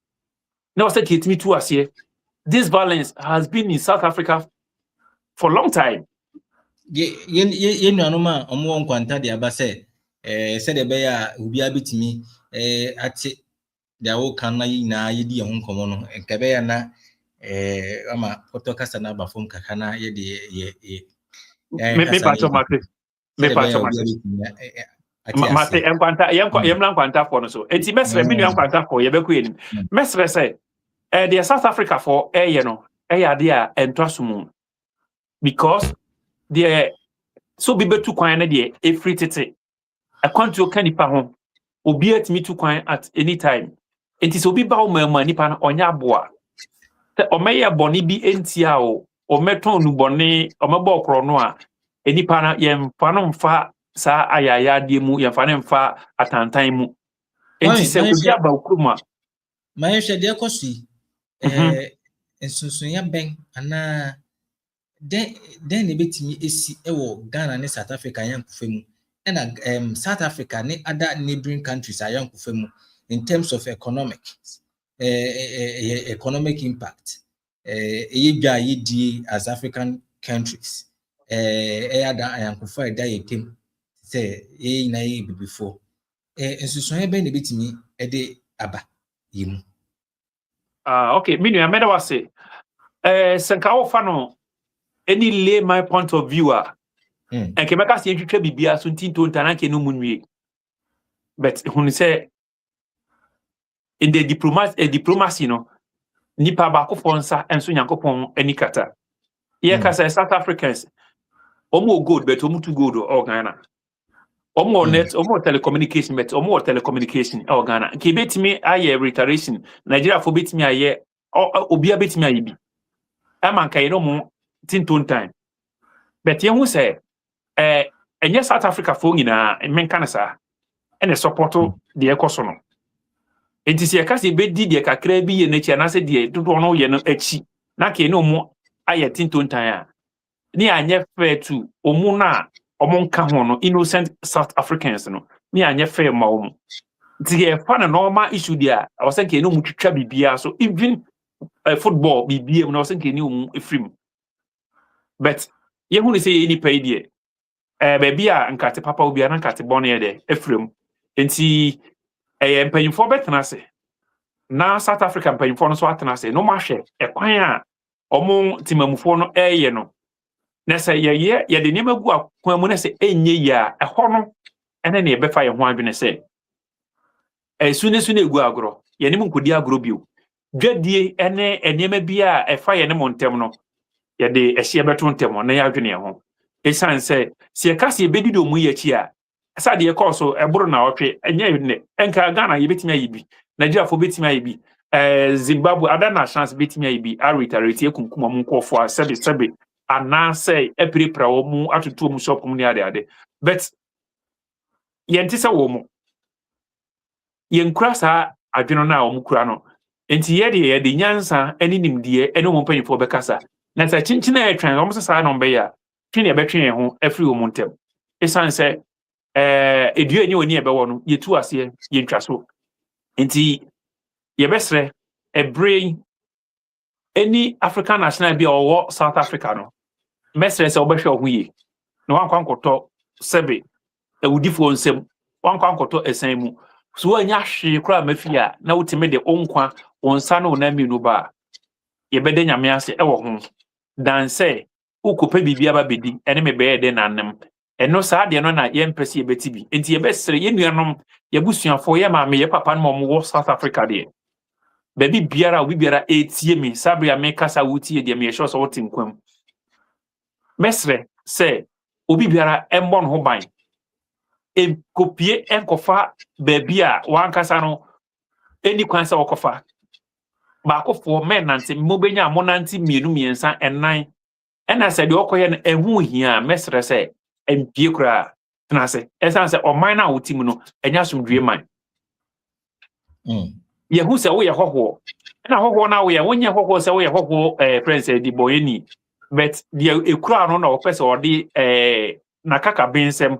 Now said hit me to us here. This violence has been in South Africa for a long time. Ye nuanoma omo nkwanta de aba se se de be ya obi abetimi ate de awo kan na yina yedi ye nkomo no nke be ya na ama foto kasa na ba fom kaka na ye de me pacho mate enkwanta yemla nkwanta for no so enti mesre me nkwanta for ye beku enim mesre say the South Africa for ye no ya de a entosumu because the so be betu kwan na de e free tete akwantu ka nipa ho obi atimi tu kwan at any time enti so bi ba o ma nipa na onya aboa te o meye boni bi entia o meton nu boni o mebo okro no a enipa na yemfa no mfa sa ayaya de mu yemfa ne mfa atantan mu enti se obi aba okruma ma yehwe de ekosi ensunsun ya ben ana then ne betimi esi ewo Ghana ne South Africa yankufa mu and South Africa ne other neighboring countries are yankufa mu in terms of economic impact yedwa yedi as African countries ada yankufa da yetem say na ye before ensusun ya ben ne betimi de aba yimu okay minu ya meda wase senka wo fa no any lay my point of view and kemeka se ntwetwa bibia so ntinto ntana ke no munwie but when say in the diplomacy no nipa ba ko fonsa enso nyankopon anikata ye ka say South Africans omo gold but omo to gold or Ghana omo net omo telecommunication but omo telecommunication or Ghana ke betimi aye reiteration Nigeria for betimi aye obi abetimi aye bi amanka ye no mo tinton time but ye hu say enye South Africa fo nyina menka na sa ene supporto de ekoso no enti se ka se bedi de kakra bi ye na chi na se de dodo no ye no achi na ke no mo aye tinton time a ni anye fair to omu na omonka ho no innocent South Africans no ni anye fair ma omu nti ye fa na normal issue dia I was saying no mu twitwa bibia so even football bibia no I was saying ni omu efrim but ye hu ni say any pay die baby a nkate papa obi a nkate bone ye de efrem enti empanyimfo betena se na South Africa empanyimfo no so atena se no ma hwe ekwan a omo timamufo no eye no na se ye de niam gu akwan mu na se enye ya eho no ene ne befa ye ho adwene se sune egu agro ye nim nkodi agro bio dwadie ene eniam bia efa ye ne montem no ye de ehye beto ntem na ya adwene ho esan se se ka se bedi do mu ye chi a asa de call so eburu na otwe enye ne enka Ghana ye betimi ayibi Nigeria fo betimi ayibi Zimbabwe other nations betimi ayibi reiterate ekunkum mu nkofo a sebe ana say epirepra wo mu atoto mu shop mu ni ade but yenti se wo mu yenkura sa adweno na wo mu kura no enti ye de nyansa ani nimdie ene wo mpanyifo bekasa na sa chinchina e twan wo sa no mbe ya twene e betwen ho afri wo mu ntem esan se edu ani oni ebe wo no yetu ase yentwa so enti ye besre ebre any African national bi or South Africa no mesre se obehwe ho yi na wankwankoto sebe ewudifo nsem wankwankoto esan mu so anya hwe kra mafia na wutime de onkwa onsa no na minu ba ye bede nyame ase ewo ho dan se ukopa bibia ba bedi ene me be de nanem eno saa de no na ye mpese ye beti bi enti ye besre ye nuanom ye busuafo ye maame ye papa no mo South Africa de baby biara obi biara etie mi sabria me kasa wutie de me yesho so wotin kwam mesre se obi biara embo no ho ban e kopie enkofa baby a wan kasa no eni kwan se wokofa baako for men nante mobenya monanti mienu miensa enan ena se de okoye no ehu hia mesre se empie kura tena se esan se oman na wotim no enya somdue man yehu se wo ye hoho na hoho na wo ye wonye hoho se wo ye hoho prince di boyeni but the ekura no na opese odi na kaka bensem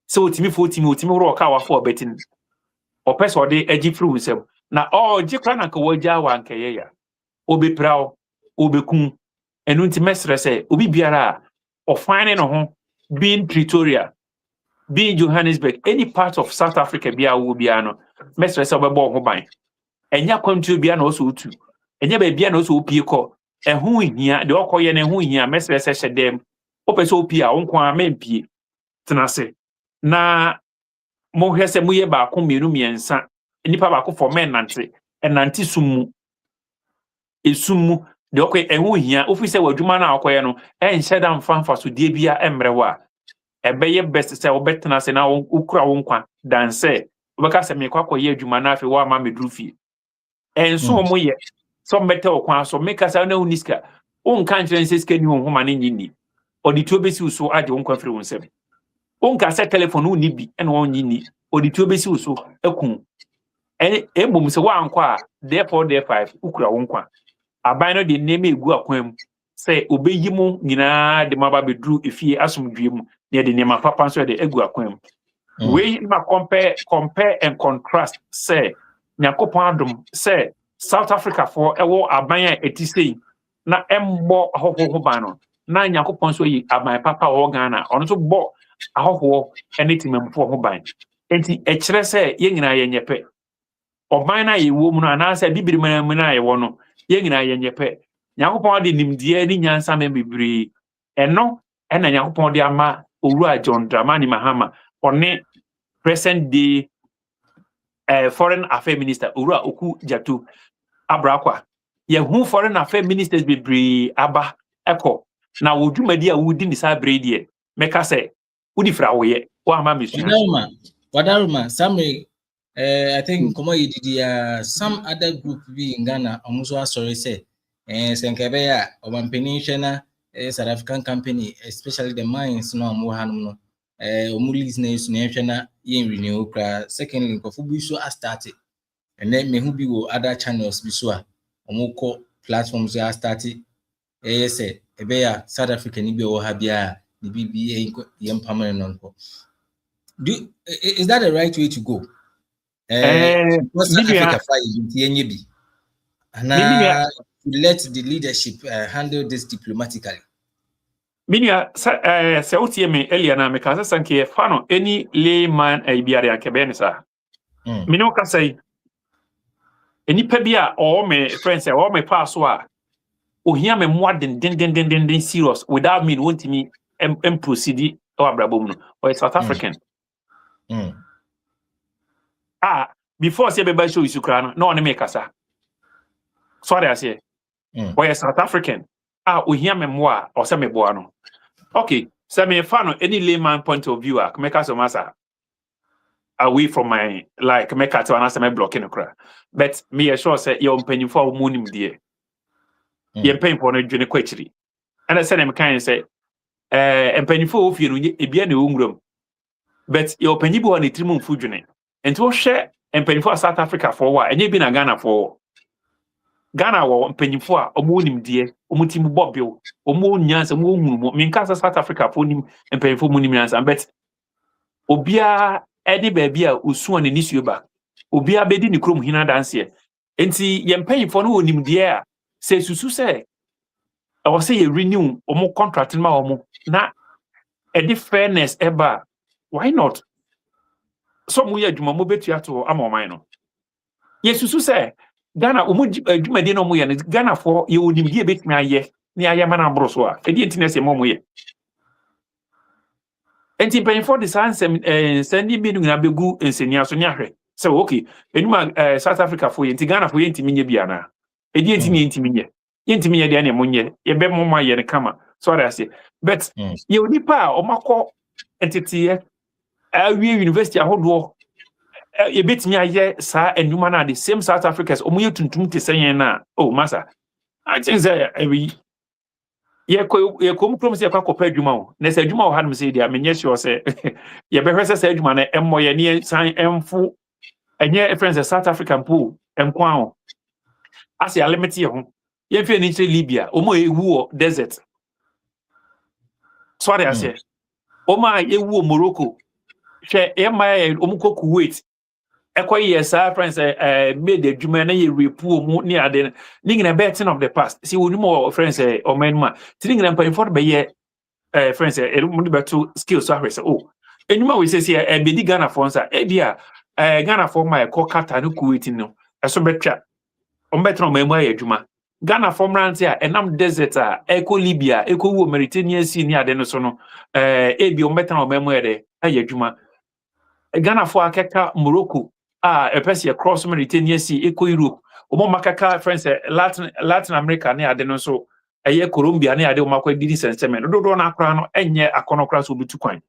se otimi ro ka wafo betin opese odi agi fru nsem na ji kra na ka waja wa nkeye ya obeprao obekun enu nti mesre se obi biara ofine no ho being Pretoria being Johannesburg any part of South Africa bia wo bia no mesre se obebo ho ban enya kwantu bia na oso otu enya ba bia na oso opie ko ehu hia de okoye na ehu hia mesre se hyedem opese opie a wonko a mempie tenase na mo hwese mo ye ba ko mienu miensa nipa ba ko for men nante enante sumu esumu de okoye ehu hia ofise wadwuma na okoye no enhyeda mfanfa so die bia emrewa ebeye best se obetena se na ukura wonkwa danse obeka se me kwakoye adwuma na afi wa ma medrufie enso mo ye so mbete okwan so meka sa na uniska onka nkyerɛ ska ni honhoma ne nyini odituo besi uso age wonkwa firi wonsem onka se telephone uni bi ene won nyini odituo besi uso akun embom se wa ankwa therefore there 5 ukura wonkwa aban no de neme egu akwam se obeyi mu nyina de maba bedru efie asomdue mu ne de nema papa so de egu akwam we ma compare and contrast say nyakopon adom say South Africa for ewo aban a etisei na embo ahoho ban no na nyakopon so yi aban papa wo Ghana ono so bo ahoho enitimamfo ho ban enti ekire say ye nyina ye nyepe oban na ye wo mu no anase bibiri manam na ye wo no ye nyina ye nyepe nyakopon de nimdie ni nyansa me bibiri eno ena nyakopon de ama owura John Dramani Mahama one present day foreign affairs minister owura Oku Jatu abrakwa yehu foreign affairs ministers bibiri aba eko na wodwumadi a wudi ni sa brede meka se wudi fra woye wa ama mesu wadaruma Sammy I think komo yididi some other group be in Ghana almost sorry say senkebe ya obampeni na South African company especially the mines no mo hanum no omulis na yesu na ehwena yen renew kra secondly ko fu bi so start and then me hu bi wo other channels bi so a omukọ platforms ya start say ebe ya South Africa ni bi wo ha bia ni bi yen permanent non. Is that the right way to go? South Africa bi and let the leadership handle this diplomatically. Minia se utie me elia na me kasa sanke fano any layman biare akebe ne sa mino ka sai eni pa bia o me friends o me pass so a ohia me mo den serious without me want me proceed o abrabom no o South African before say be show isu kra no one me kasa sorry I say o South African ohia me mo a o se me boa no. Okay, so me fan any layman point of view, make us away from my make us answer my blocking cry. But me assure say you're paying for moon dear. You're paying for a journey query. And I said I'm kind of say and paying for if you be any room. But you're paying for a 3 month food journey. And to share and paying for South Africa for a while, and you've been a Ghana for Ghana wa mpanyimfo a omonim die omutim bobio omo nyansa mo mumu minkasa South Africa for nim mpanyimfo munim nyansa but obia edi baabi a osuo ne nisuo ba obia bedi ni krom hina danse enti ye mpanyimfo no onim die a se susu se I was say ye renew omo contract ma omo na edi fairness eba why not so mo ye adwuma mo betua to amoman no ye susu se Ghana dwumadi no mo ye Ghana for ye onimdie betimi aye ni aye mana broso a edi entinese mo ye enti paying for the sending me na begu ensenia so nyahwe so okay enuma South Africa for ye enti Ghana for ye ntimi nye bia na edi ntimi nye ye ntimi nye de na mo nye ye be mo ma ye ne kama sorry I say but ye onipa o makọ entity awie university ahodo a bit me a sa and you man the same South Africans omu tuntum te say na oh masa I think say every ye kom krom say kwa kopa adwuma o na say adwuma o ha no say dia menye sure say ye be hwese say adwuma na emmo ye ne san emfu enye friends South African pool enkwan o as ya limit ye ho ye fi ni Libya omo ewu desert so they say Oma ewu Morocco. She ema omuko Kuwait. Ekoye sa friends made the juma na ye repu mu ni ade ni ngina betting of the past. See wonu mo friends omen ma. Ti ngina mpa inform be ye friends mu beto skills so ahwese oh. Enuma we say be di Ghana for nsa e bia Ghana for my ko kata no Kuwait no. Eso betwa. Ombetro memu aye juma. Ghana for mranti a enam desert a eko Libya eko wo Mediterranean Sea ni ade no so no ebi ombetro memu ede aye juma. Ghana for akeka Morocco epese cross Mediterranean Sea eko Europe omo makaka friends Latin America ne ade no so eye Colombia ne ade o makwa didi senseme no do na akra no enye akonokra so bitu kwan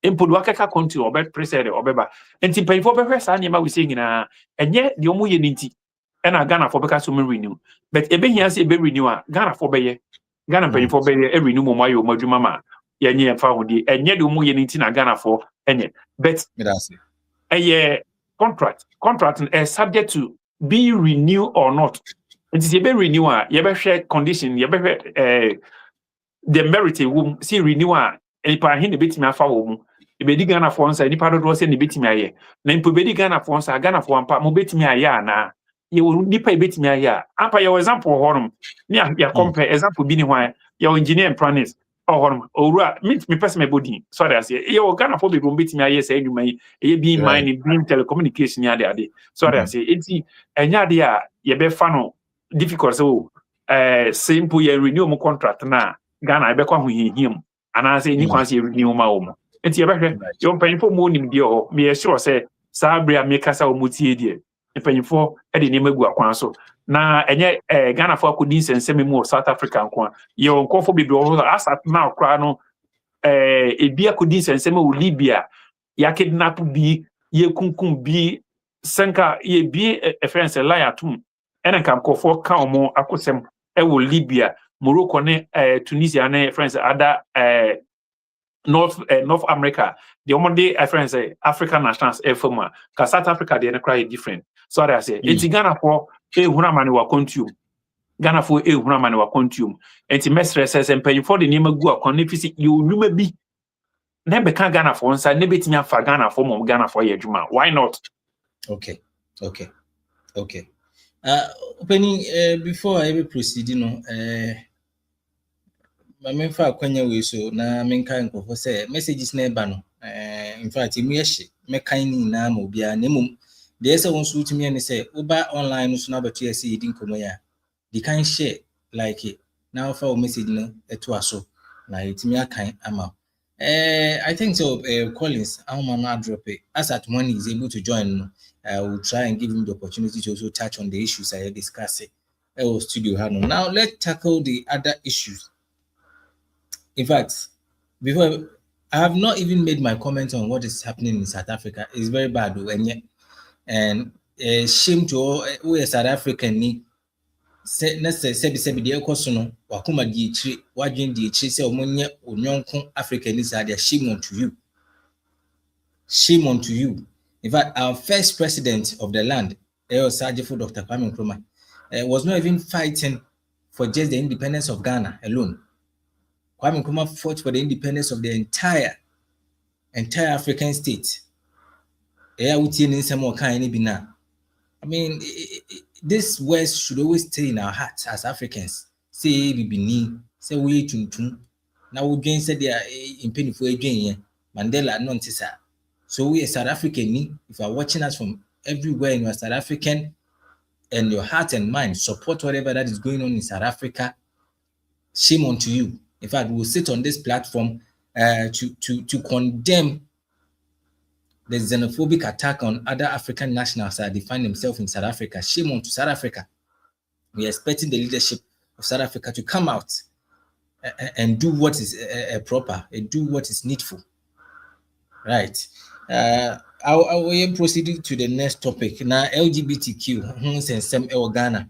empodu akeka country obet presede obeba enti payfo behwe sa nyema we say nyina enye de omo ye ninti ena Ghana for beka so me renew but ebe hia say ebe renew a Ghana for beye Ghana payfo beye e renew mo mayo madwuma ma yenye fa hodi enye de omo ye ninti na Ghana for enye but a contract is subject to be renewed or not. It is a renew you share condition, you the merit womb see renewer and pa hin bit me afa wom. E be di Ghana for nsa ni pa do se ni bit me aye. Na impo be di Ghana for nsa Ghana for ampa mo bit me aye na. Ye wo ni pa bit me aye. Ampa your example honom. Ni ya compare example bi ni hwan your engineer and planners honom. Owura me person me body. Sorry I say ye wo Ghana for be bit me aye say adwuma yi. E be mine being telecommunication ya de. Sorry I say enti enya de a ye be fa no difficult so simple ye renew mo contract na Ghana ebekwa ho hihiem ana say ni kwan say renew ma wo mo enti ebehwe yo mpanyfo mo nim de ho me sure say sabria me kasa o mutie de mpanyfo e de nemagu akwan so na enye Ghana fo akodi nsensem mu South Africa nkwa yo nkofo bibio ho asat na okra no ebi akodi nsensem wo Libya ya kidnap bi ye kunkum bi senka ye bi friends liatum ena kam kofo ka omo akosem e wo Libya Morocco ne Tunisia ne friends other North America the omode friends African nationals former ka South Africa they cry different so I say enti Ghana for ehuna mane wa contium Ghana for ehuna mane wa contium enti mestre says empanyfo de nima gu akon ne fisi ye onuma bi na be kan Ghana for nsa ne betimi afa Ghana for mom Ghana for ye adwuma why not okay opening before I ever proceed my fa kwanya we so na menka nkofo say messages na eba no in fact emu yehye mekan ni na ma obia na mum de ese won so utimi ne say oba online so na beto ese yedi nkomo ya di kan share like it now fa o message no eto aso na yetimi akan ama I think so Collins I'm not drop it as at when he's able to join I will try and give him the opportunity to also touch on the issues I discuss it studio now let's tackle the other issues. In fact, before I have not even made my comment on what is happening in South Africa. It's very bad, and shame to all we South African ni. Say sebi the ekosono wakuma di ichiri wajin di ichiri say omonye onyonko African is there. Shame unto you. Shame unto you. In fact, our first president of the land, Sajifo Dr. Kwame Nkrumah, was not even fighting for just the independence of Ghana alone. Kwame Nkrumah fought for the independence of the entire African state. I mean, this words should always stay in our hearts as Africans. Say we Bini, say we Tuntum. Now we gain said they are in painful again. Mandela non-tisa. So we are South African. If you are watching us from everywhere and you are South African, and your heart and mind support whatever that is going on in South Africa, shame unto you. In fact, we will sit on this platform to condemn the xenophobic attack on other African nationals that define themselves in South Africa. Shame on to South Africa. We are expecting the leadership of South Africa to come out and do what is proper and do what is needful. Right. I will proceed to the next topic. Now, LGBTQ, since some Ghana.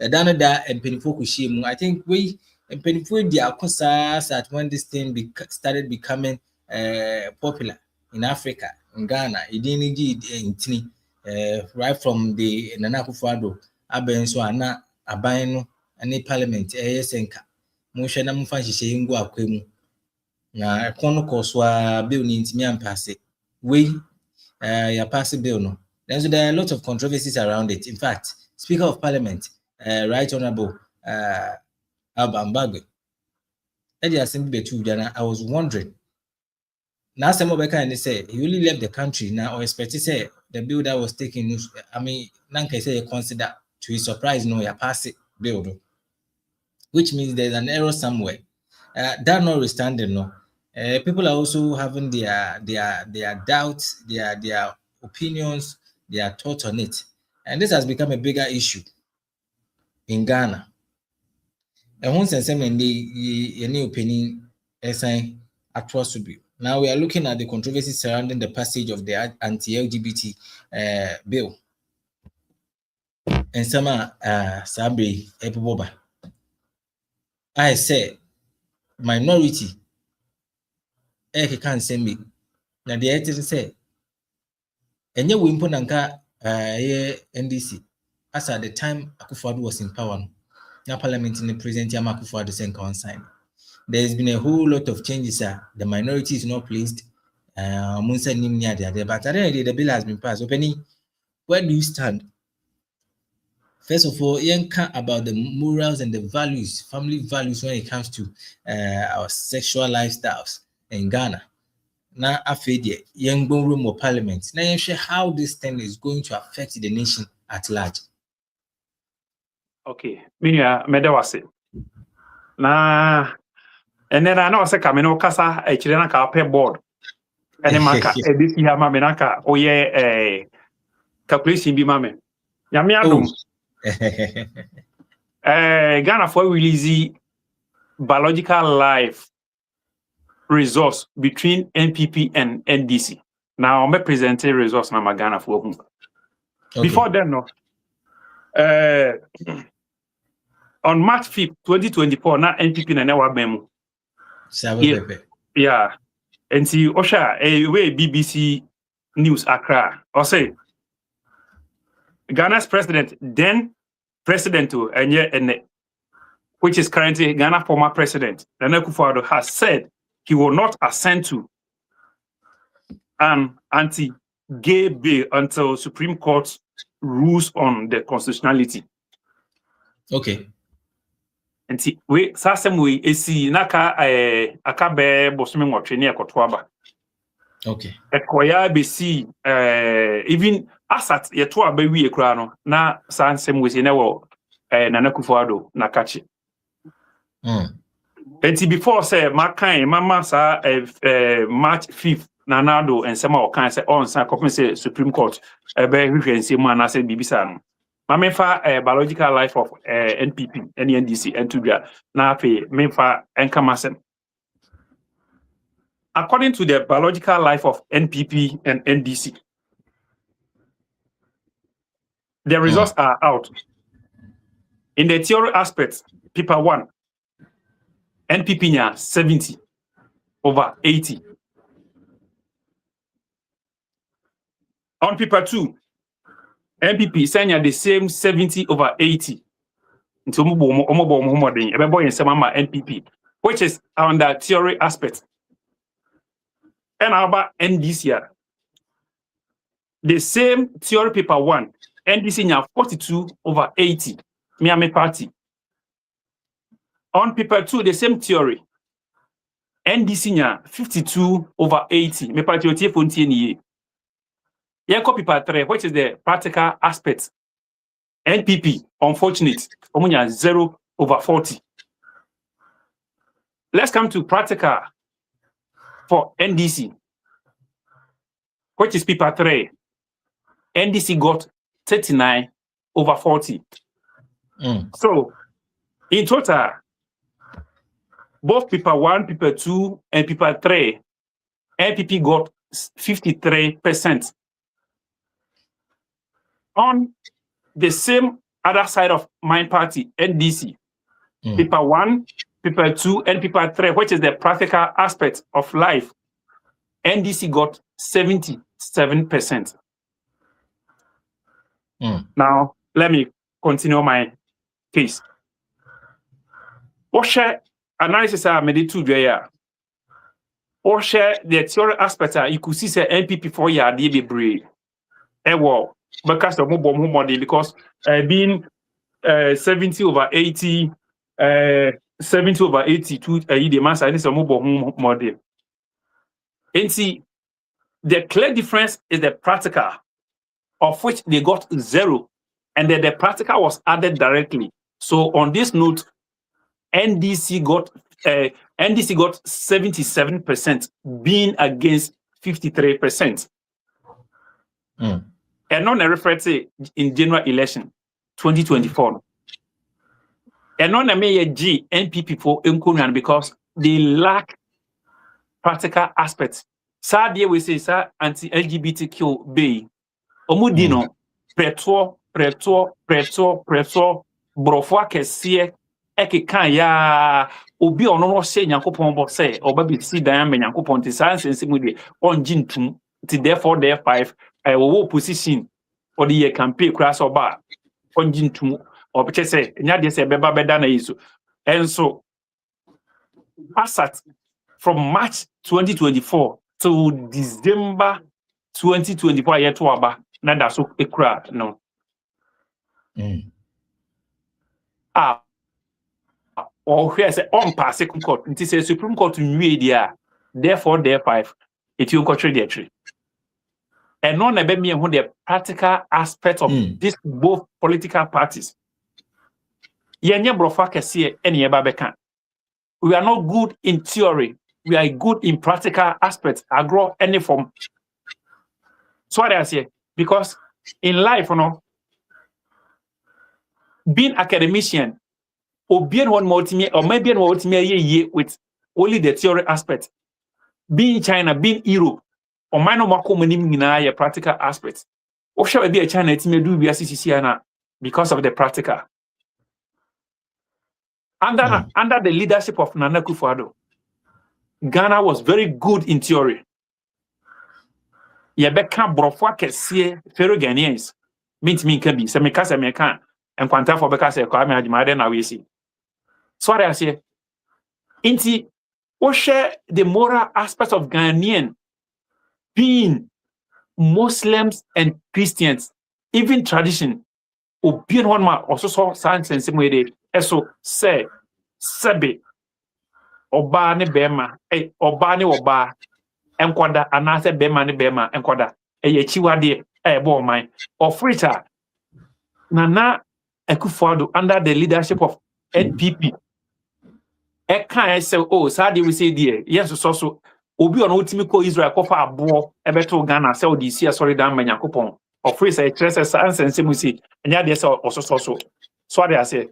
Dana da and Penifo I think we and Penifo that when this thing started becoming popular in Africa, in Ghana, it didn't right from the Nana Akufo-Addo, Abenso Ana Abaino, and Parliament, Senka. Motion na mfa hyehyɛ ngo akwemu na ekono koswa bill ni ntimi ampase we ya pass bill no. Then so there are a lot of controversies around it. In fact, Speaker of Parliament, Right Honorable Abambagwe, I was wondering. Now some of the say he really left the country now, or expect to say the bill that was taken. I mean, Nanka say consider to his surprise, no, ya pass it bill, which means there's an error somewhere. That notwithstanding, no, people are also having their doubts, their opinions, their thoughts on it, and this has become a bigger issue in Ghana. And once and seven, any opinion, across to be. Now we are looking at the controversy surrounding the passage of the anti-LGBT bill. And some Sabri Epiboba. I say minority. Can't send me. Now the editor say, and you will nanka NDC. As at the time Akufo-Addo was in power, now Parliament in the President Akufo-Addo sent consign. There's been a whole lot of changes. The minority is not pleased. But at the end of the day, the bill has been passed. Opening, where do you stand? First of all, you care about the morals and the values, family values when it comes to our sexual lifestyles in Ghana. Now, after the young room of Parliament, now you share how this thing is going to affect the nation at large. Okay, Minya Medawase. Na and then I know say kameno kasa e chire na ka pay board. Ene maka e this year ma menaka oye calculation bi ma me. Ya me adom. Ghana for release biological life results between NPP and NDC. Now I'm presenting results na Ghana for whom. Before then no on March 5th, 2024, na NPP na newa memo. Yeah. And see, Osha, way BBC News Accra, or say, Ghana's president, then president, which is currently Ghana former president, Nana Akufo-Addo, has said he will not assent to an anti-gay bill until Supreme Court rules on the constitutionality. Okay. And see, we sasem we see naka akabe bosome nwotwe ne ekotoaba. Okay. Ekoya be see even asat yeto aba wie kura no na sansem we see na wo Nana Akufo-Addo na kachi. And see before say makan mama sa March 5th Nanado and some kan say on san kopin say Supreme Court ebe hwehwe nsem ana say bibisa no. Mamefa biological life of NPP, NDC, and Tudra. Now, Mefa and Kamasen. According to the biological life of NPP and NDC, the results are out. In the theory aspects, paper 1, NPP nya 70 over 80. On paper 2, NPP saying the same 70 over 80. Into NPP, which is on the theory aspect. And about NDC, the same theory paper 1, NDC nya 42 over 80. Miami party. On paper 2, the same theory, NDC nya 52 over 80. Me party otie fontie niye. Yeko paper 3, which is the practical aspect. NPP, unfortunate, omunya 0 over 40. Let's come to practical for NDC, which is paper 3. NDC got 39 over 40. So, in total, both paper 1, paper 2, and paper 3, NPP got 53%. on the same other side of my party, NDC, paper 1, paper 2, and paper 3, which is the practical aspect of life, NDC got 77%. Now, let me continue my case. What share analysis I made it to there? Or share the theory aspect, you could see say NPP 4 year DB brave. Well, because of mobile money, because being 70 over 80, 70 over 82, the mass I need some mobile model. And see, the clear difference is the practical, of which they got 0, and then the practical was added directly. So on this note, NDC got 77%, being against 53%. And on a reference in general election 2024. And on a mayor G NPP for Nkunian because they lack practical aspects. Sadie we say sa anti-LGBTQ bay. Omudino preto brofwa kesie eke kan ya obi ono no se Nyankopon bo se obabi si dan me Nyankopon ti sanse mu de on jintum ti therefore there 5 wo position for the campaign class oba on jintum obi say nya de se beba beda na yiso enso asat from March 2024 to December 2024 yet to aba na da so ekura no or here say on pass second court it is a Supreme Court nwie dia therefore there 5 it will contradict the tree and non ebe me who the practical aspect of this both political parties yenye brofa kese ene eba beka. We are not good in theory, we are good in practical aspects agro any form. So what I say, because in life, you know, being academician or being one multimedia or maybe one multimedia with only the theory aspect, being China, being Europe, or minor marco practical aspects. Or shall be a China team do BSCC because of the practical. Under the leadership of Nana Akufo-Addo, Ghana was very good in theory. Yebeka brofwa kese fero Ghanaians mint me can be se meka and kwanta for beka se kwa me adimade na we see. So I say inti o share the moral aspect of Ghanaian being Muslims and Christians, even tradition, or being one man also saw science and same way eso say sebe oba ne bema oba ne oba enkwada anase bema ne bema enkwada eye chiwade bo man of which Nana Akufo-Addo under the leadership of NPP e kan say oh sad we say there yes so obi on ultimate ko Israel ko fa abo e beto Ghana say odi si sorry dan Nyankopon of which say tres answer we say enya dey say also so they say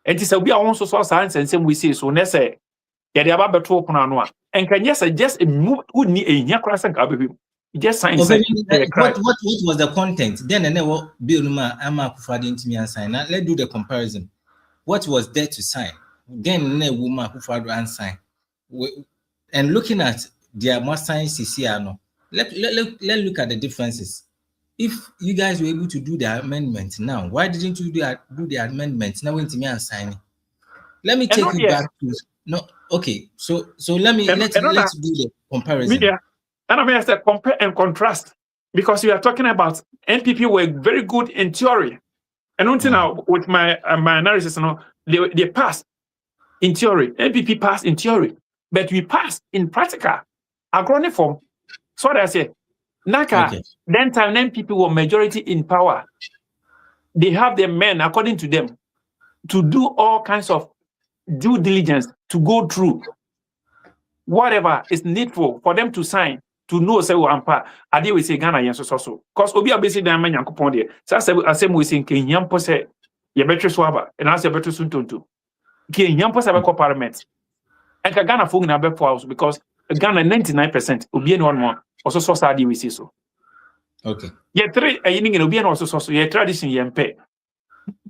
and this obi a so answer we say so ne say ya dey aba beto okuna no a and yes just a move would need a nya class and just sign. What was the content? Then I never bill numa ama Akufo-Addo into me and sign. Now let's do the comparison. What was there to sign? Then ne woman Akufo-Addo and sign. And looking at their must sign CCR, let's look at the differences. If you guys were able to do the amendment now, why didn't you do the amendment now into me and sign? Let me take you back to okay. So let's do the comparison. Media. And I mean, I said compare and contrast because we are talking about NPP were very good in theory, and until now with my analysis, they passed in theory. NPP passed in theory, but we passed in practical. Agronic form. So what I say, Naka. Then time NPP were majority in power. They have the men according to them to do all kinds of due diligence to go through whatever is needful for them to sign. To know say we ampa ade we say Ghana yen so cause obi abesi dan ma Nyankopon de say asem we say nke nyampo say ye betwe so aba and as ye betwe so ntonto nke nyampo say be ko parliament and ka Ghana fo na be for house because Ghana 99% obi any one more also so ade we say so Okay. Yeah, three in Obian also so yeah tradition yempe.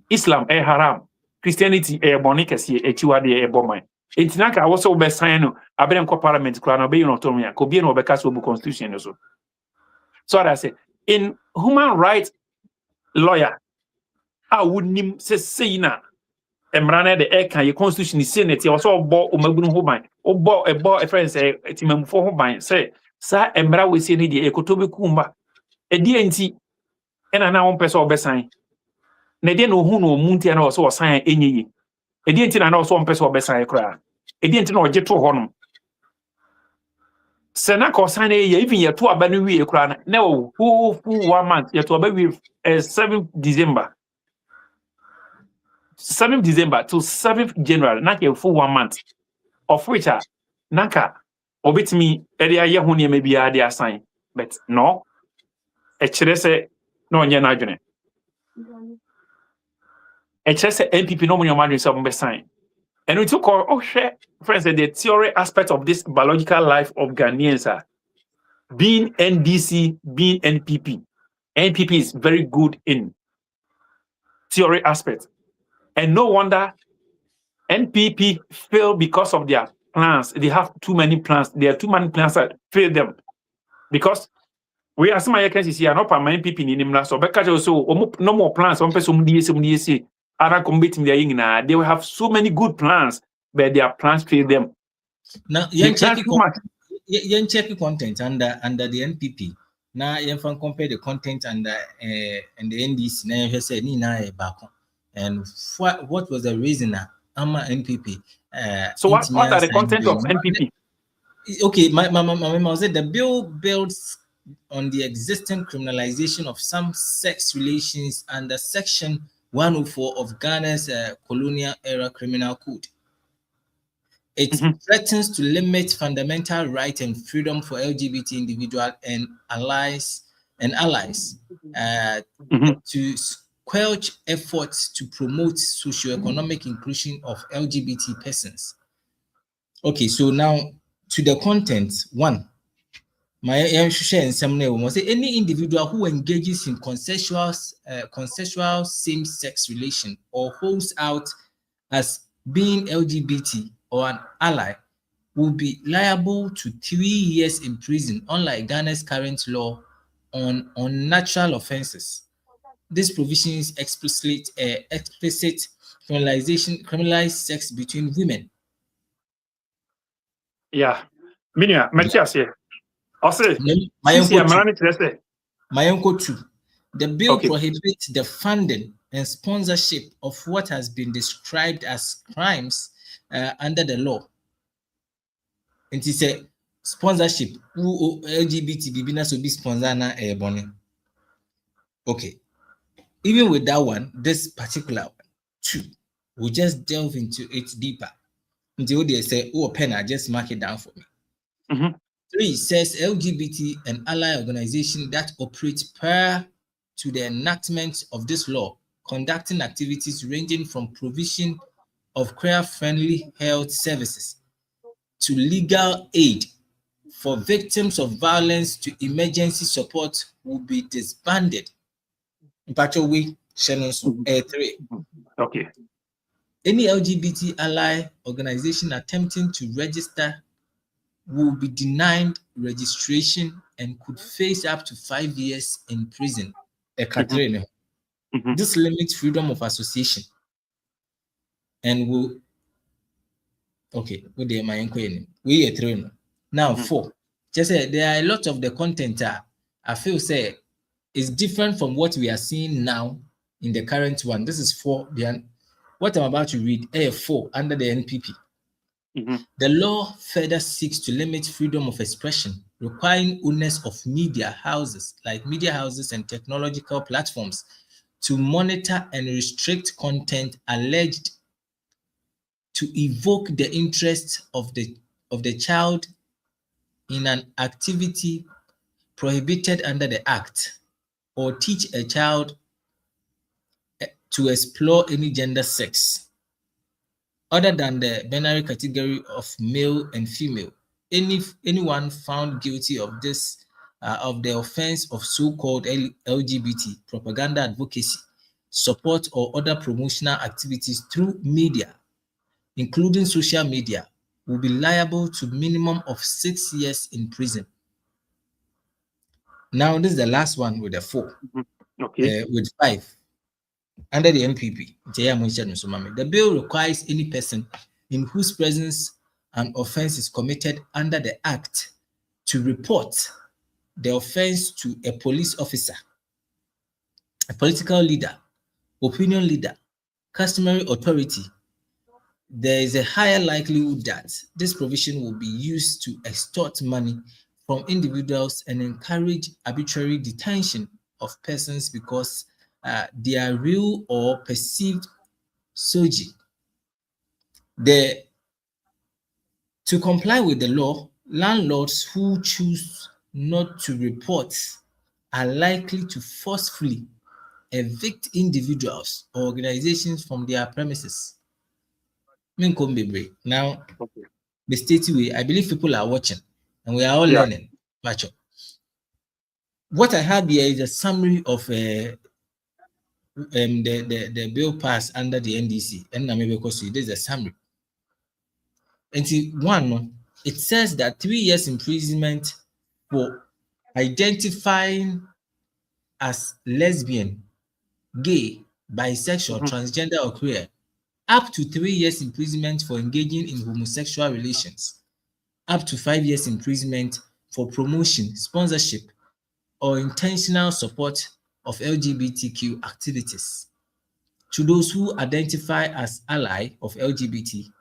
Islam haram, Christianity bonikasi echiwade bomai. Intinaka also be sign no abem ko parliament kra no be autonomy ko be no be kaso bu constitution so. So I say in human rights lawyer a wonim say na emrana de e kan ye constitution senate also obo omagunu ho ban obo e friend say timamfo ho ban say sa emra we say ni de ekotobe kumba e die nti ena na won pese obesan na de no hu no muntia na so osan enyeyi e die nti na so pese obesan kra e die nti na oje to ho no sena ko san e ye even ye to aba no wie kra na wo who 1 month ye to aba wie 7th December 7th December to 7th January na ke full 1 month of which naka obetimi area ye ho ne ma bia de asan but no e kire se no onye na adwene e kire se NPP no mo nyama adwene se mo be sign and we took our friends the theory aspect of this biological life of Ghanaians being NDC, being NPP. NPP is very good in theory aspect. And no wonder NPP fail because of their plans. They have too many plans. There are too many plans that fail them. Because we are some Americans here, not my NPP in him. So because no more plans. Some say, they will have so many good plans, but their plans fail them. Now, check content under the NPP. Now, you can compare the content and the NDC. Now, you say ni na back. And what was the reason? Ama NPP. So what are the content of NPP? Okay, my said the bill builds on the existing criminalization of some sex relations under Section 104 of Ghana's colonial era criminal code. It threatens to limit fundamental rights and freedom for LGBT individuals and allies to squelch efforts to promote socioeconomic inclusion of LGBT persons. Okay, so now to the content. One, my say any individual who engages in consensual same-sex relation or holds out as being LGBT or an ally will be liable to 3 years in prison, unlike Ghana's current law on unnatural offenses. This provision is explicit criminalize sex between women. Yeah. Minia, Matthias here. Also, my uncle too. The bill prohibits the funding and sponsorship of what has been described as crimes under the law. And it said sponsorship who LGBT bibina so be sponsor na bonny. Okay. Even with that one, this particular one, two, we'll just delve into it deeper. Until they say, oh, Penna, just mark it down for me. 3 says LGBT and ally organization that operate prior to the enactment of this law, conducting activities ranging from provision of queer-friendly health services to legal aid for victims of violence to emergency support will be disbanded. Okay. Any LGBT ally organization attempting to register will be denied registration and could face up to 5 years in prison. This limits freedom of association and will. Okay, now 4. Just say there are a lot of the content I feel say is different from what we are seeing now in the current one. This is 4. What I'm about to read, 4 under the NPP. The law further seeks to limit freedom of expression, requiring owners of media houses and technological platforms to monitor and restrict content alleged to evoke the interest of the child in an activity prohibited under the Act, or teach a child to explore any gender sex other than the binary category of male and female. Anyone found guilty of this of the offense of so-called LGBT propaganda advocacy, support, or other promotional activities through media, including social media, will be liable to minimum of 6 years in prison. Now, this is the last one with a 4. Okay. With 5. Under the NPP, the bill requires any person in whose presence an offense is committed under the Act to report the offense to a police officer, a political leader, opinion leader, customary authority. There is a higher likelihood that this provision will be used to extort money from individuals and encourage arbitrary detention of persons because they are real or perceived soji. To comply with the law, landlords who choose not to report are likely to forcefully evict individuals or organizations from their premises. Now, the state way, I believe people are watching and we are all learning. What I have here is a summary of the bill passed under the NDC. And maybe because this is a summary. And see, one, it says that 3 years imprisonment for identifying as lesbian, gay, bisexual, transgender, or queer, up to 3 years imprisonment for engaging in homosexual relations, up to 5 years imprisonment for promotion, sponsorship, or intentional support of LGBTQ activities. To those who identify as ally of LGBT+,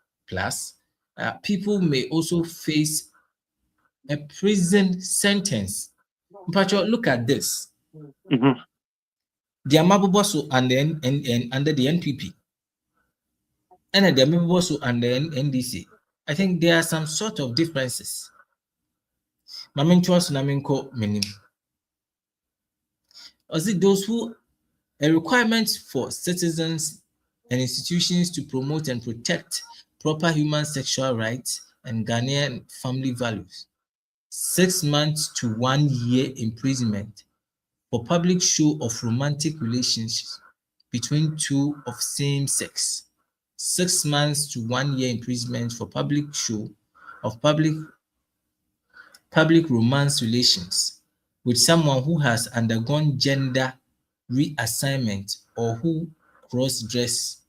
people may also face a prison sentence. Pacho, look at this. The Amaboboso under the NPP and the Amaboboso under NDC. I think there are some sort of differences. Maminchos Naminko Minim. Is it those who a requirement for citizens and institutions to promote and protect proper human sexual rights and Ghanaian family values? 6 months to 1 year imprisonment for public show of romantic relationships between two of same sex. 6 months to 1 year imprisonment for public show of public romance relations with someone who has undergone gender reassignment or who cross-dress.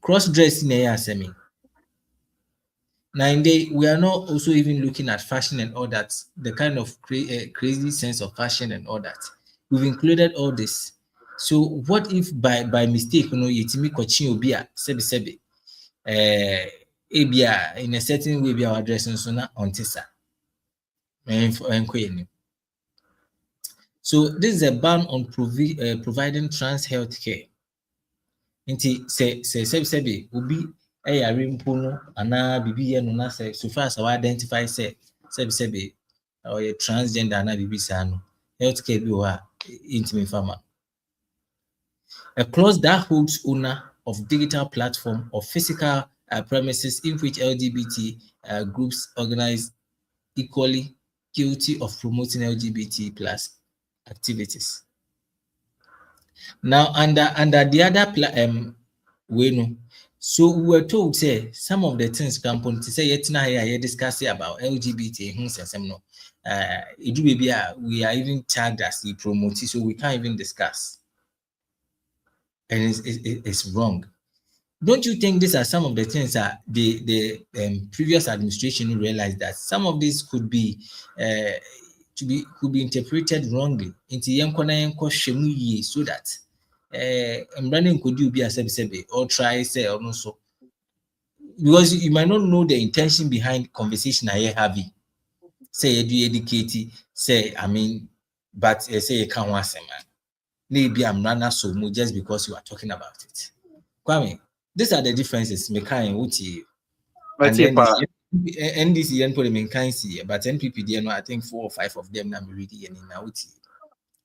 Cross-dressing, now, we are not also even looking at fashion and all that, the kind of crazy sense of fashion and all that. We've included all this. So what if by mistake, yetimi kochi obia sebi ebia in a certain way be our dressing so na ontisa. So this is a ban on providing trans health care. Inti sebi obi rimpuno ana bibi no na say so far as I identify say sebi or transgender ana bibi sa no healthcare bi wa intimi farmer. A clause that holds owner of digital platform or physical premises in which LGBT groups organize equally guilty of promoting LGBT plus activities. Now under the other so we were told say some of the things campaign to say yet now here discussing about LGBT we are even tagged as the promotee, so we can't even discuss. And it's wrong. Don't you think these are some of the things that the previous administration realized that some of these could be interpreted wrongly into so that running could you be a sebe or try say or no so, because you might not know the intention behind conversation I have. Say you educate, say but say you can't want man. Maybe I'm running so much just because you are talking about it. Kwame, these are the differences. NDC and put them in kind, but NPP, I think 4 or 5 of them I'm reading in now.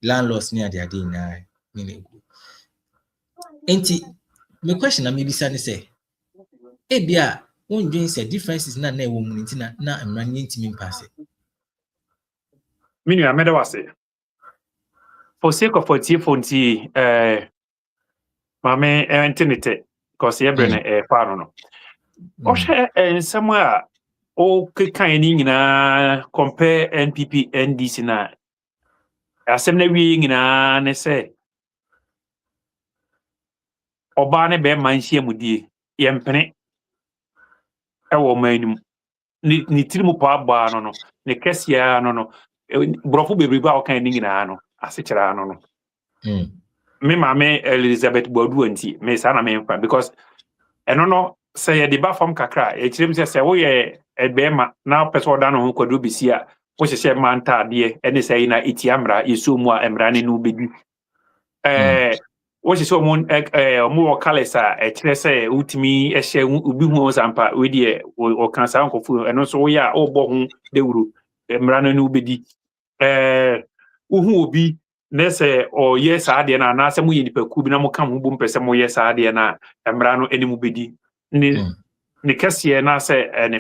Landlords near their day now. My question I maybe say, Ebia, one doing say differences na woman na I'm running to me pass it. Minu ameda wase. For sake of fonti mame internet because yebrene far no. Oshe somewhere o kekan ni nyina compare NPP NDC na asem na wi nyina ne se oba ne be manhia mudie yempene ewo manum ni tirimu pa agba no ne kesia no brofo bebriba o kan ni nyina no asechira no me mame Elizabeth Bodu anti me sa na me mfa because no say ye ba fam kakra e kirem se wo ye ebema na person da no ho kwadu bisia wo hye manta de ene say na itiamra yesu mu a emra ne no bedi wo hye so mu wo kalesa e kire se utimi e hye ubi hu sampa we de o kan sa nkofu eno so wo ya o bo hu dewuru emra ne no bedi uhu obi nese o yes ade na na asem ye nipaku bi na mo kam ho bo mpese mo yes ade na emra no eni mu bedi ni kese na se ne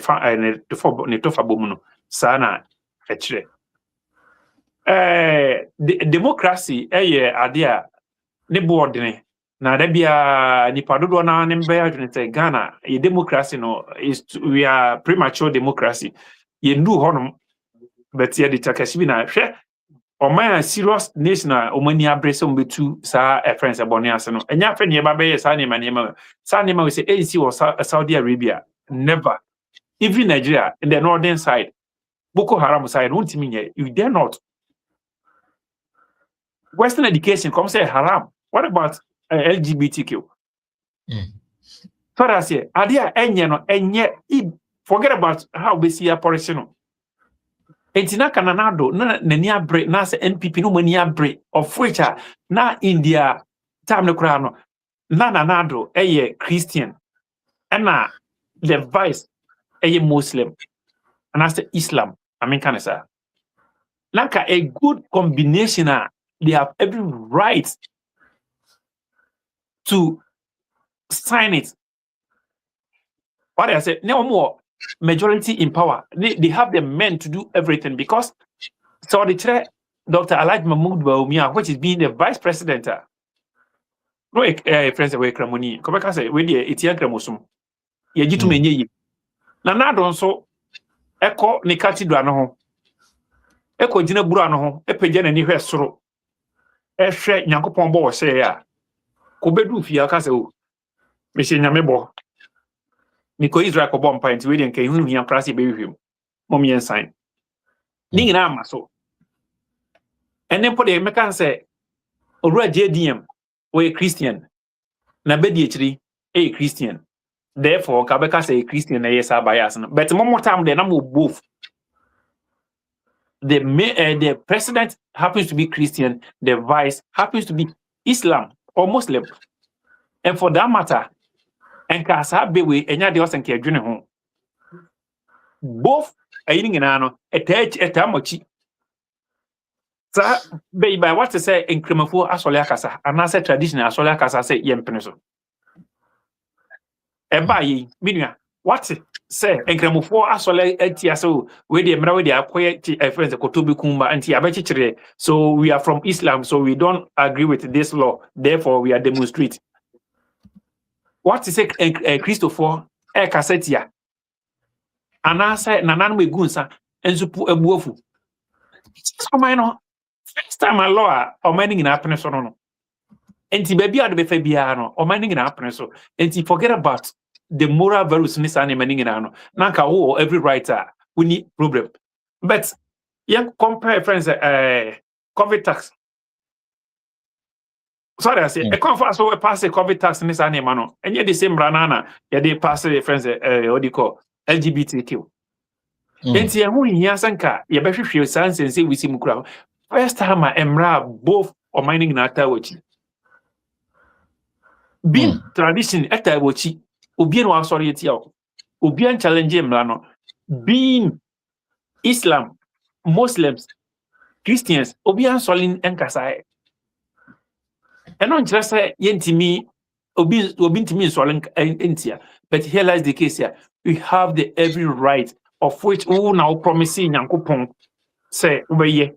tofa bom no sa na ekire democracy eye ade a ne board ne na da bia nipa dodo na ne mbe adwene te Ghana ye democracy no we are premature democracy ye ndu honom but ye de takashi bi na hwe o man serious nation a o mani abrese o betu sa friends ebone ase no enya fe ne ba be sa ne ma we say ANC was Saudi Arabia never even Nigeria in the northern side Boko Haram side won't mean you dare not Western education come say haram what about LGBTQ so that's it adia enye forget about how we see a policy Entina kananado na nani abre na se NPP no mani abre of which na India time no kra no na nanado eye Christian na the vice eye Muslim and as the Islam I mean can say like a good combination they have every right to sign it what I said no more majority in power they have the men to do everything because so the chair Dr. Alhaji Mahmoud Bawumia which is being the vice president no friends away kramoni ko beka say we dey etian kramosom ye gitu menye yi na don so eko ne cathedral no ho eko gina buru ano ho epagya na ni hwe soro ehwe nyankopon bo wo hye ya ko bedu fia ka say o me hye nyame bo Niko Israel ko bompa nti we de nka hu hia prase be hwehwem mom yen sign ni nyina amaso enen po de meka say owura JDM we Christian na be di ekiri Christian therefore ka be ka say Christian na yes bias no but mom time de na mo both the president happens to be Christian the vice happens to be Islam or Muslim and for that matter and kasa bewe enya de osenke adwene ho both ayin ngina no etamochi sa be by what to say incremefo asole akasa anase traditional asole akasa say yempene so eba yi minua what say incremefo asole atia so we de mra we de akoye friends kotobi kumba anti abechire so we are from Islam so we don't agree with this law therefore we are demonstrate. What is a Christopher Cassetia? And I said, Nanan we gunsa and suppu a buofu. First time a law or mining in happiness or no. And baby are the Fabiano or mining in happiness. And forget about the moral values in this animal in ano. Nanka every writer we need problem. But young compare friends COVID tax. Sorry, I say a conference we pass a COVID tax in this animal, and yet the same banana, yeah, they pass the friends what do you call LGBTQ. And see, who in here sanka, yeah, better feel sense and say we see mukra. First time I am both or mining in Atawochi. Being tradition at Atawochi, Ubian was sorry at you, Ubian challenge Mlano, being Islam, Muslims, Christians, Ubian Solin and Kasai. And not just say yentimi obintimi swallowing entia, but here lies the case here. We have the every right of which now promising Yankupon say obey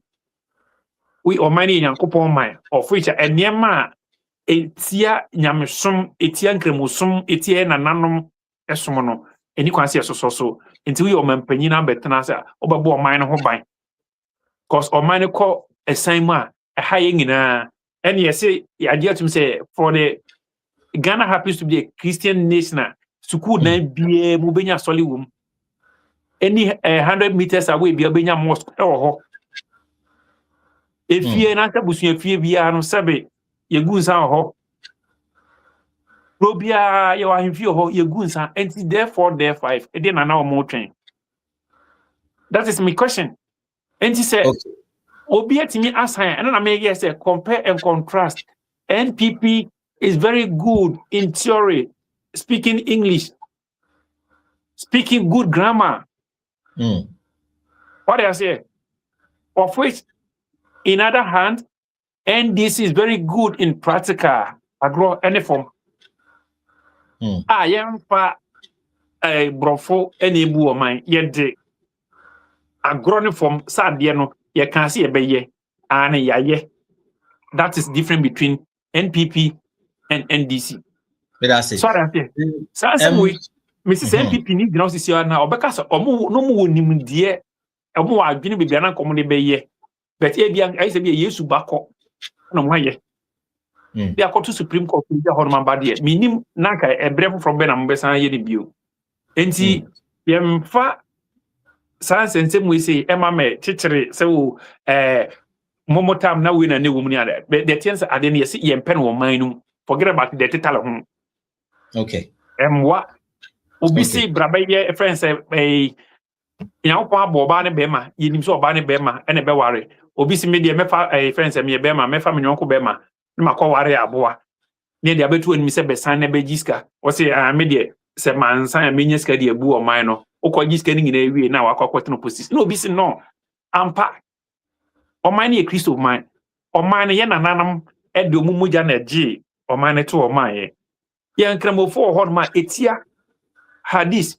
we or many Yankopon mine, of which a near etia nyamesum, etia nkremusum, etia nananum, esumono, and you can see so until your man penina betanasa, oba mine home by. Cause or mine call a sigma, a high in and yes, the idea to say for the Ghana happens to be a Christian nation, so could not be a Mubenya Solium. Any 100 meters away, be a Benya mosque or if you not a bush, if you are no sabe, your goons are ho. Robia, you are in view, your goons are, and therefore, there 5, and then an hour more train. That is my question. And he said, Obia to me as I, and then I may say, compare and contrast. NPP is very good in theory, speaking English, speaking good grammar. What I say? Of which, in other hand, NDC is very good in practical agro any form. I am for a brofo any boo of mine, yet the agro form sadiano, you can see a baye, and ye. That is different between NPP and NDC. But I say, so I say, some way, Mrs. NPP need to see now because no more nim dear, a more I've been with an common baye. But I say, be a year to back up. No, why? They are called to Supreme Court in the Horman Badi. Minim Naka, a brave from Benham Bessan Yedibu. And see, fa science and same we say, Emma me, teacher, so, Momo time now win a new woman. But the chance are then you see pen or mine. Forget about the title. Okay. What? Obisi Brabaya, a friend say, a Bobani Bema, you so Bani Bema, and a Bewari. Obisi media mefa a friends and me Bema, mefa my uncle Bema, Makawari Aboa. Near the abetu and Mr. Bessan Bejiska, or say a media, said man, sign a miniska de boo or minor, or quite just getting in a way now. I call question of position. No, Bissi, no. Ampa. Or mine a Christ of mine, or mine a yananam, Edu Mumujana G, or mine two or mine. Yan cremo for Horma, Etia Hadith,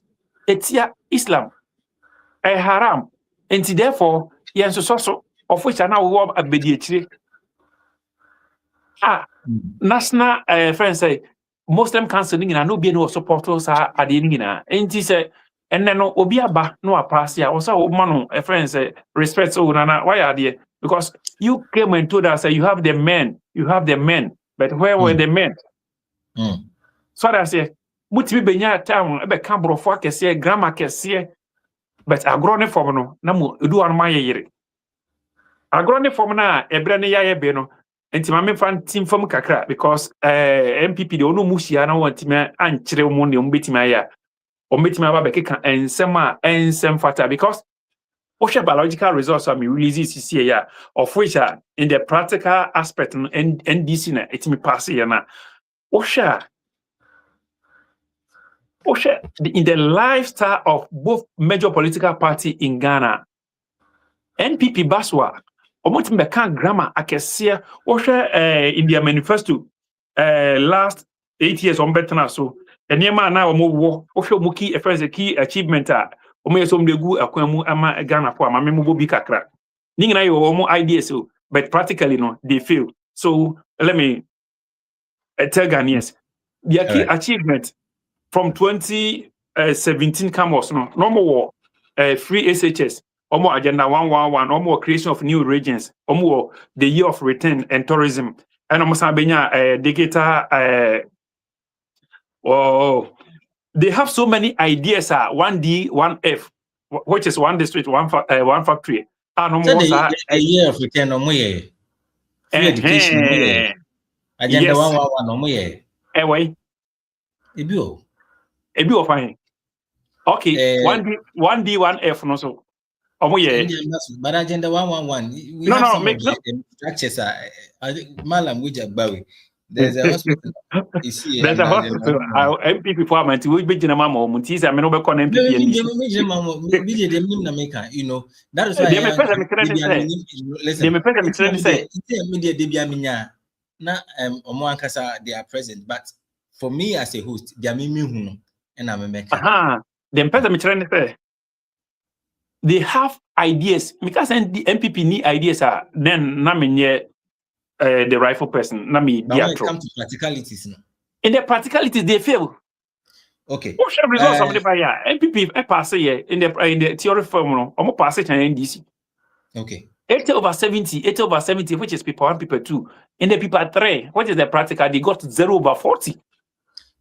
Etia Islam, a haram, and therefore, yan so, of which I now warm a bediatry. National friends say, Muslim counseling and no be no supporters are at the beginning. And he said, and then no Obiaba, no a pass here, also Manu, a friend say, respect, so Nana, why are they? Because you came and told us that you have the men, but where were the men? So I say, Muti Benya town, a Cambro for Cassia, Grandma Cassia, but a grown for no, Namu, do on my year. A grown for now, a brand ya beno, and Timame fan team from Kakra, because MPP, the Ono Musiana, want Tima and Chiremoni, Umbitimaya, Umbitima Bekeka, and Sema, and Sem Fata, because Osha biological results are releases this year, of which are in the practical aspect and NDC, it's me passing now. Osha, in the lifestyle of both major political parties in Ghana, NPP Baswa, Omotimbekan grammar, I can see Osha in their manifesto last 8 years on better so, and Yama now more Osha Muki, a key achievement. Omo some de gu akwamu ama Ghana for ama memo bi kakra ninga yo omo ideas so but practically no they fail. So let me tell Ghanaians their key achievement from 2017 campus no more free SHS, omo agenda 111, omo creation of new regions, omo the year of return and tourism, and omo sabenya digital they have so many ideas. 1D, 1F, which is one district, one factory. A year of return no more. Free education no more. Agenda 111 no more. Why? Ebio fine. Okay, 1D, 1F no so. But agenda 111. We no, have some make of the structures. Malam Wijabawi. There's a hospital. There's a hospital. MPP for my two big mama or Mutis. I mean, over con MPP. You know, that is why they are present. But for me as a host, they are me and I'm a maker. Then Pesa Mitrend. they have ideas. Because the NPP need ideas, then na me the rightful person. Na me But when it comes to practicalities, no. In the practicalities, they fail. Okay. What should results of the fire? NPP pass here in the theory form, almost pass it in NDC. Okay. 80/70, which is people 1, people 2. In the people 3, what is the practical? They got 0/40.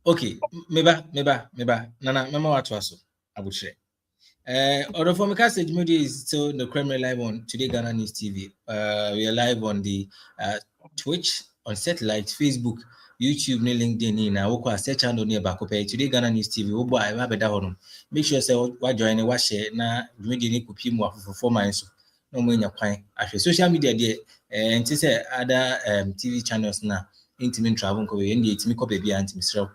Okay, meba. Nana, mama what was so? I would say. Order for my message media is still the Kremlin live on Today Ghana News TV. We are live on the Twitch, on satellite, Facebook, YouTube, LinkedIn. Now, we search and near back Today Ghana News TV. We buy a better one. Make sure say what join watch share na media ni kupi more for my so. No more in your point. Actually, social media there and to say other TV channels na intimate travel ko we ndi itimi ko baby anti Mr.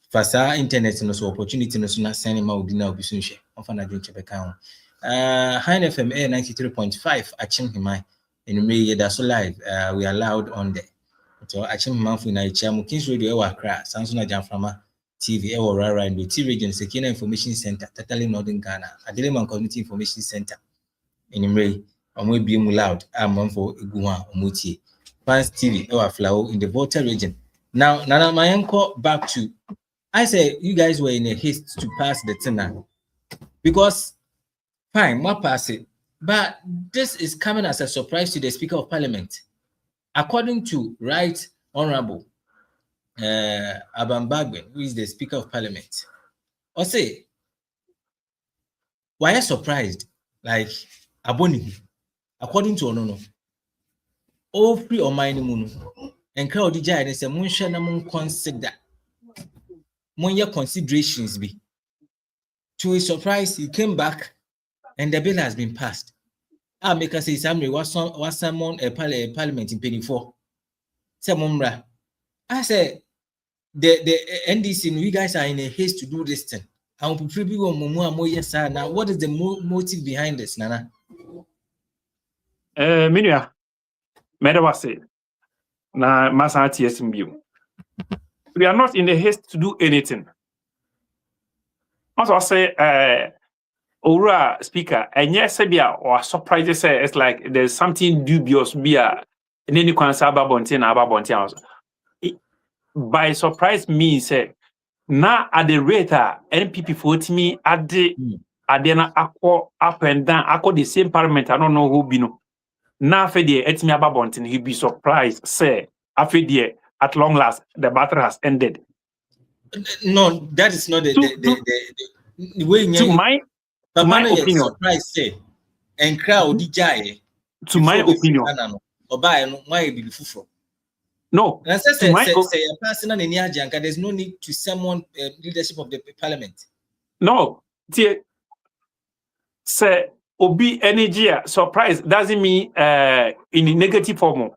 Fasa internet no so opportunity no so na send ma odi na obi so nhwe onfa na dwen chebe kan High FM 93.5 Achim Himai in me that so live we are loud on there so Achim Himai fu na ichia mu Kings Radio e wa Accra Samsung na Jamframa TV e wa Rara and the T region Sekina Information Center totally Northern Ghana Adeleman Community Information Center in me omo bi mu loud amamfo egu ha omutie Fans TV e wa Flow in the Volta region. Now Nana Mayenko back to I say you guys were in a haste to pass the thing now. Because fine, more pass it. But this is coming as a surprise to the Speaker of Parliament. According to Right Honorable Abambagwe, who is the Speaker of Parliament, or say, why are you surprised? Like Aboni, according to Onono, all free or mine moon, and crowd the giant is a moon na moon consider. More considerations be. To his surprise, he came back and the bill has been passed. I make us say somebody was someone a parliament in 24. Samumra. I say the NDC, you guys are in a haste to do this thing. I will prepare you on now. What is the motive behind this, Nana? Minya. Medawase. Na masati yesimbiu. We are not in a haste to do anything. Also, I say, Ora speaker, and yes, or surprise say it's like there's something dubious and then you can say about Bontin. By surprise means say now at the rate NPP vote me at the adena up and down, the same parliament. I don't know who be no. Now for the etimi about Bontin, he be surprised, say after the at long last, the battle has ended. No, that is not the way. To my opinion, surprise say, and crowd DJ. To my opinion, no. Say a person in Niajanka, there's no need to summon leadership of the parliament. No, say obi energy surprise doesn't mean in the negative form.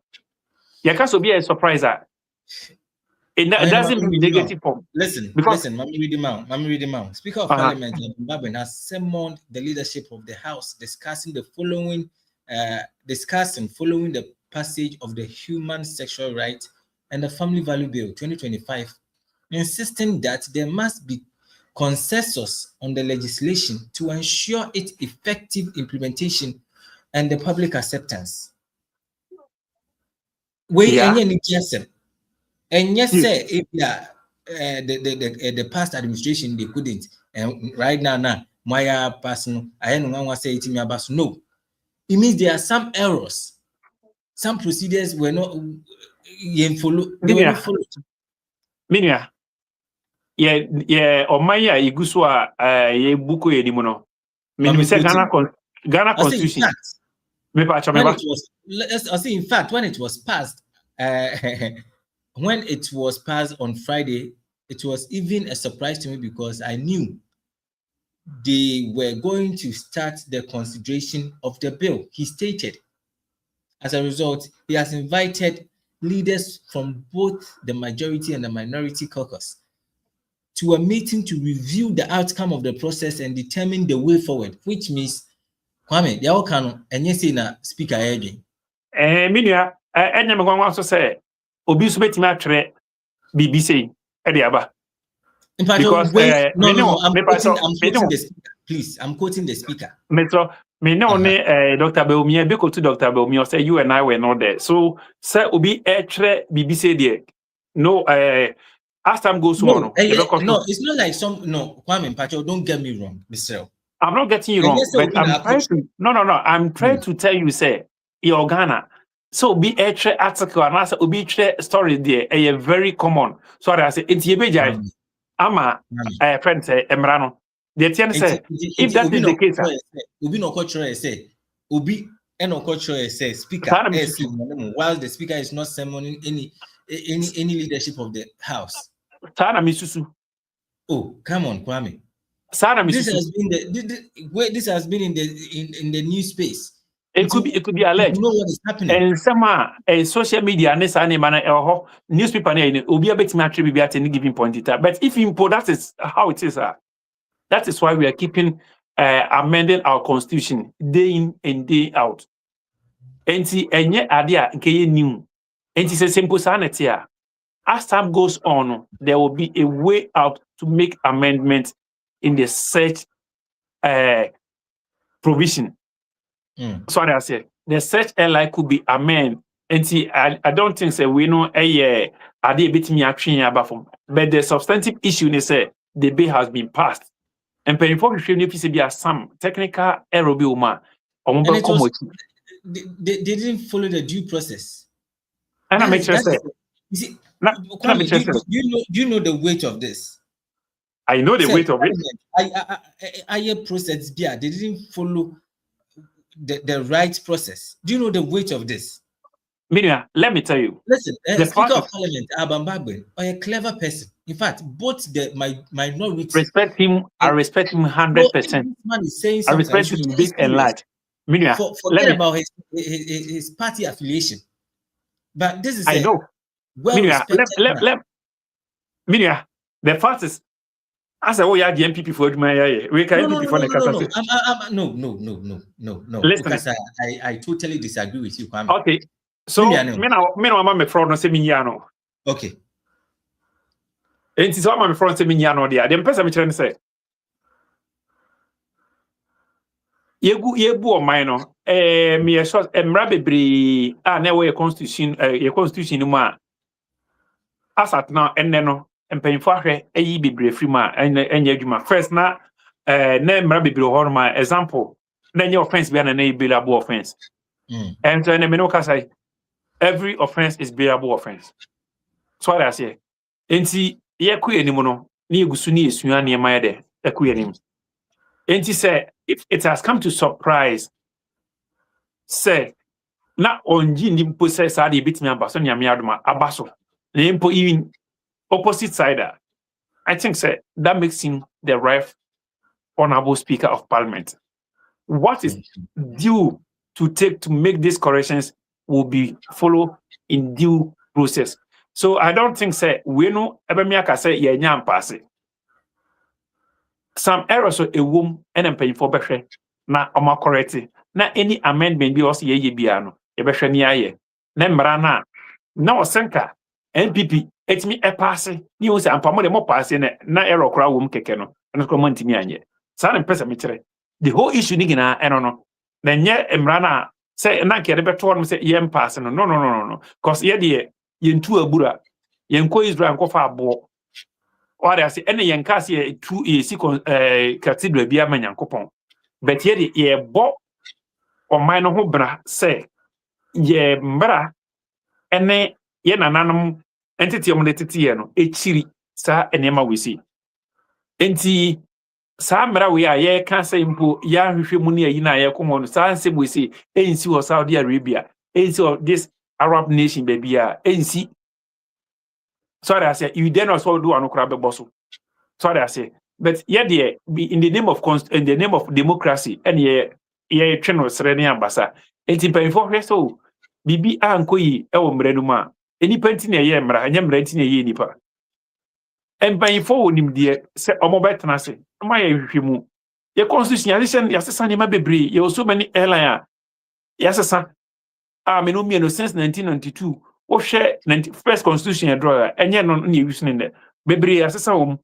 You can't be a surpriser. It doesn't mean negative form. Listen, Mami read him out. Speaker of Parliament Babin has summoned the leadership of the House discussing following the passage of the Human Sexual Rights and the Family Value Bill 2025, insisting that there must be consensus on the legislation to ensure its effective implementation and the public acceptance. And yes, sir, if the past administration they couldn't, and right now, my personal, I don't want to say it in my bus. No, it means there are some errors, some procedures were not followed. They were not followed. Minya, on my iguswa buku edimono. Ghana Constitution. In fact, when it was passed, when it was passed on Friday, it was even a surprise to me because I knew they were going to start the consideration of the bill. He stated, as a result, he has invited leaders from both the majority and the minority caucus to a meeting to review the outcome of the process and determine the way forward, which means, Kwame, you can and you see na speaker again. Minya, and I'm going to say, Obis betting actually BBC Ediaba. Because I'm quoting the speaker. Please, I'm quoting the speaker. Metro Me no ne Dr. Belmi be to Dr. Belmi or say you and I were not there. So say obi BBC there. No as time goes on. No, it's not like Kwame Pacho, don't get me wrong, Mr. I'm not getting you wrong, but I'm trying to I'm trying to tell you say your Ghana. So be a article and also be story there a very common. So I say it's yebejai. Ama friend say Emrano. The TN say if that is the case, Ubi no culture say Ubi no culture say speaker while the speaker is not summoning any leadership of the house. Sana misusu. Oh, come on, Kwame. Sana This misusu. has been in the news space. It could be alleged. You know what is happening. And some social media and this animal newspaper will be a bit matchy at any given point in time. But if you import, that is how it is. That is why we are keeping amending our constitution day in and day out. And see, and yet idea new. And it's a simple sanity. As time goes on, there will be a way out to make amendments in the search provision. Sorry, I said the search airline could be amended. And see, I don't think so. We know a bit me action about from, but the substantive issue they say the bill has been passed. And before we should some technical error be they didn't follow the due process. And I make sure say. Do you know the weight of this? I know the weight of it. I process they didn't follow the right process. Do you know the weight of this? Minia, let me tell you. Listen, the Speaker of Parliament, Abambagbe, a clever person. In fact, both my minority respect him. I respect him 100%. I respect him big and large. Minia, forget about his party affiliation. But this is I know. Minia, Minia, the fact is, as I was the NPP for my we can NPP for the no. Listen, because I totally disagree with you, Kwame. Okay, so me no me fraud no say minyano. Okay. And so my fraud say minyano there. The person me trying say. Yebu o mine no. Me so emra bebre na we constitution mu asat na enne no mpanyfo ahwe ayi bebre free ma enya adwuma first na emra bebre horma example na nya offense be na bearable offense and so me no ka say every offense is bearable offense so what I say enti ye ku enim no na yegusu ni esua na ema de eku enim enti say if it has come to surprise say na onji ni process ade bitimi abaso nya me adoma abaso even opposite side, I think that makes him the right honorable Speaker of Parliament. What is due to take to make these corrections will be followed in due process. So I don't think we know Ebemiaka say nyam pass. Some errors so a womb and paying for better na oma correct. Na any amendment be also ye biano. Ebesha ni aye. Na mrana na osenka NPP etimi passe ni o se ampamo de mo passe na error kra wom keke no no ko mantimi anye sa na pesa me kire the whole issue ni gina eno no na nye emra na say na ke de beto no say yem passe no cause ye de yentu abura yenko Israel ko fa abo or they say ene yenka se tu si cathedral bia manyankopon but ye de ye bo o man no ho bra say ye mbra ene ye nananom entity om de tete no echiri sa enema we see enti sa mra we a ye ka say mpo ya hwehwe mu ne ayi na ye komo no sa nse we see ensi o Saudi Arabia ensi of this Arab nation baby a ensi sorry I say you then also do anokra be boso sorry I say but ye there in the name of democracy and ye tweno sere ne ambasa enti panfo hwe so bibi ankoyi e wo mra no ma eni panti na ye mra anya mra nti na ye nipa empanfo wonim de se omobetena se ma ye hwehwemu ye constitution ya sesa ne ma bebre ye so many airline ya sesa me no mieno since 1992 wo hwe first constitution ya draw enye no na use ne bebre ya sesa wo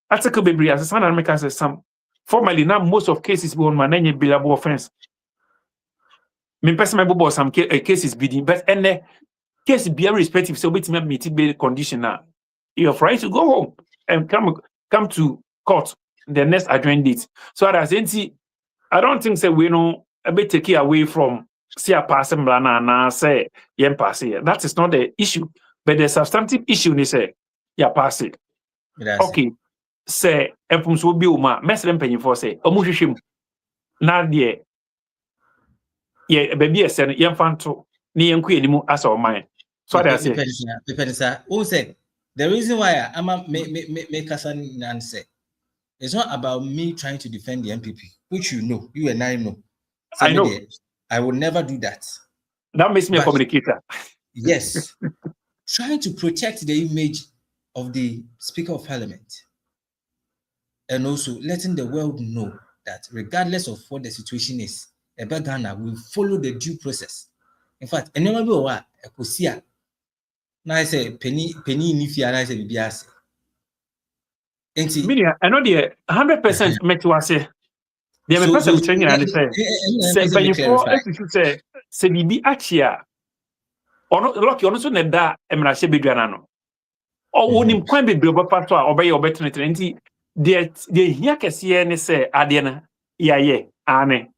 article bebre ya sesa na make us some formally now most of cases be on manage billable offense me person my some cases bidding, but and case be irrespective, so wait me meet condition now. You're free to go home and come to court the next adjourned date. So as I don't think that we know a bit take away from see a person blana say yen pass it. That is not the issue, but the substantive issue is say yeah pass it. Okay, say empums will be uma mesrem penny for say omuhwehwem na de yeah baby esen yen fanto ni yen ku enimu as o man. So that say who said the reason why I'm make us and say it's not about me trying to defend the NPP, which you and I know. I know. I will never do that. That makes me a communicator. Yes. Trying to protect the image of the Speaker of Parliament. And also letting the world know that regardless of what the situation is, Ghana will follow the due process. In fact, I never know what I could see. Now I say penny nifia, and I say bibiase. I know the 100% make you say. The person training and say before say bibi achia. Ono lucky ono so neda emra hye bedwana no. O wonim kwan bebre obapato a obeye obetene nti de hia kese ne say ade na yaye ane.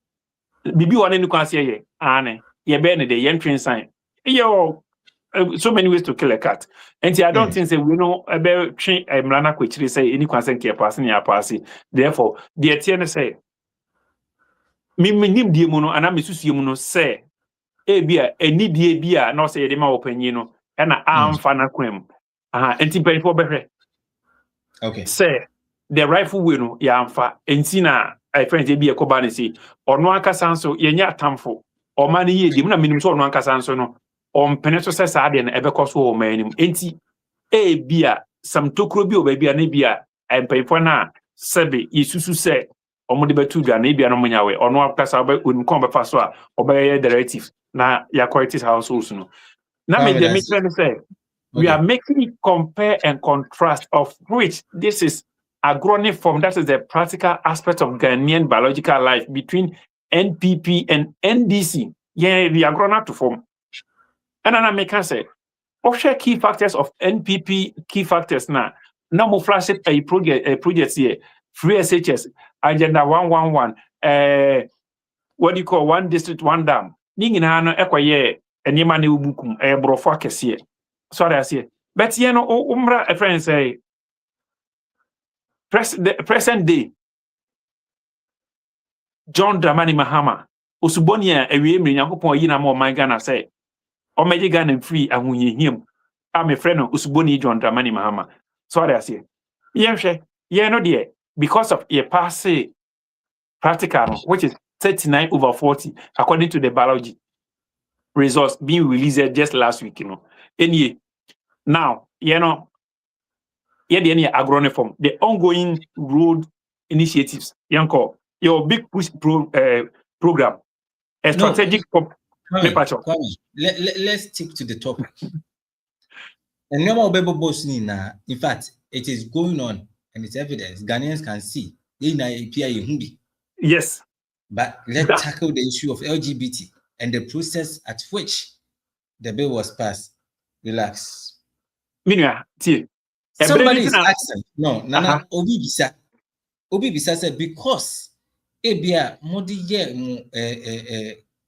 Bibi wona ni kwan say ye ane. Ye be ne de ye ntwen sign. Yo so many ways to kill a cat. And I don't think that we know about train Mlana Quitri say any consent care passing your passy. Therefore, the Etienne say, Minim Diemono and Amisusimuno say, Abia, a need bia, no say the ma open, and I'm fana quim. And Timpany for better. Okay. Say, the rifle winnow, Yamfa, and Sina, I friend be a cobanisi, or no Casanso, Yenya Tamfo, or money, Dimuna Minimum, no Casanso, no. Peneso says Adian ever cost for man enti bia some tokrobi baby an bia and pay for na sebe isusu say omode betu dwa na bia no munyawe ono akasa uncome faso a obey directive na ya quality households no na me the make say we are making it compare and contrast of which this is agronic form, that is the practical aspect of Ghanaian biological life between NPP and NDC. Yeah, the agrona to form. And then I make say, share key factors of NPP key factors now. Now more flash it a project here. Free SHS, Agenda 111, what do you call one district, one dam. Ningina ekwaye, and yemani ubukum, brofa kesiye. Sorry, I say. But you know, umra a friend say, present day, John Dramani Mahama, Usubonia, a women, Yankopon Yina more my Ghana say. Or may Ghana free and when you him. I'm a friend of Usuboni John Dramani Mahama. Sorry, I say. Yeah, no, dear. Because of a passe practical, which is 39/40, according to the biology results being released just last week, Any now, the agronic form, the ongoing road initiatives, your big push program, a strategic let's stick to the topic. And normal baby boss in fact, it is going on and it's evidence. Ghanaians can see. Yes. But let's tackle the issue of LGBT and the process at which the bill was passed. Relax. Somebody is asking. No, Nana Obi Bisa said because Abia Modi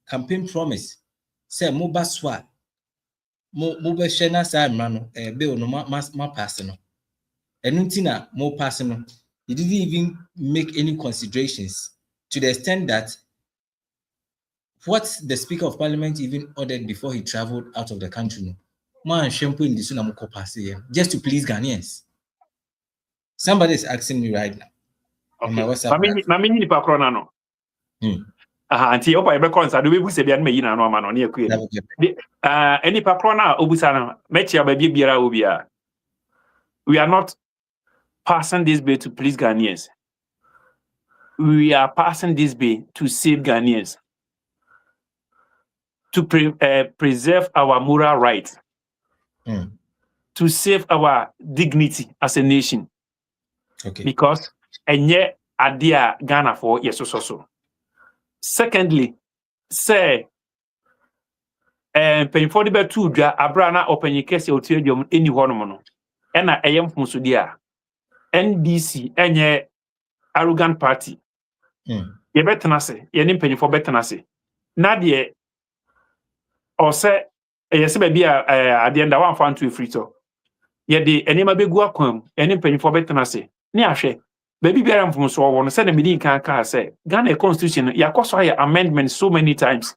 campaign promise say mo baswa mo be shena sa mano bill no ma pass no enuntina mo pass no. He didn't even make any considerations to the extent that what the Speaker of Parliament even ordered before he traveled out of the country, man, shampoo in the just to please Ghanaians. Somebody is asking me right now. Okay. On my WhatsApp. Anti opa ebe konsa do bebu se bia na yina no ama no na ekue. Any pakrona obusana mechi ba biara obia. We are not passing this bill to please Ghanaians. We are passing this bill to save Ghanaians, to preserve our moral rights, to save our dignity as a nation. Okay. Because enye adia Ghana for yes so. Secondly, say mpanyinfo de betu dwa abra na opanyi kese otu adwom eni honom no ena eyem fumsudi a NDC enye arrogant party ye betena se ye ne mpanyinfo betena se na de ose yesi ba bia adienda wan fa nto efrito ye de enema begu akwam ene mpanyinfo betena se ne ahwe baby biara mfumso wo no se na medi kan ka se Ghana constitution yakoso ya amendment so many times.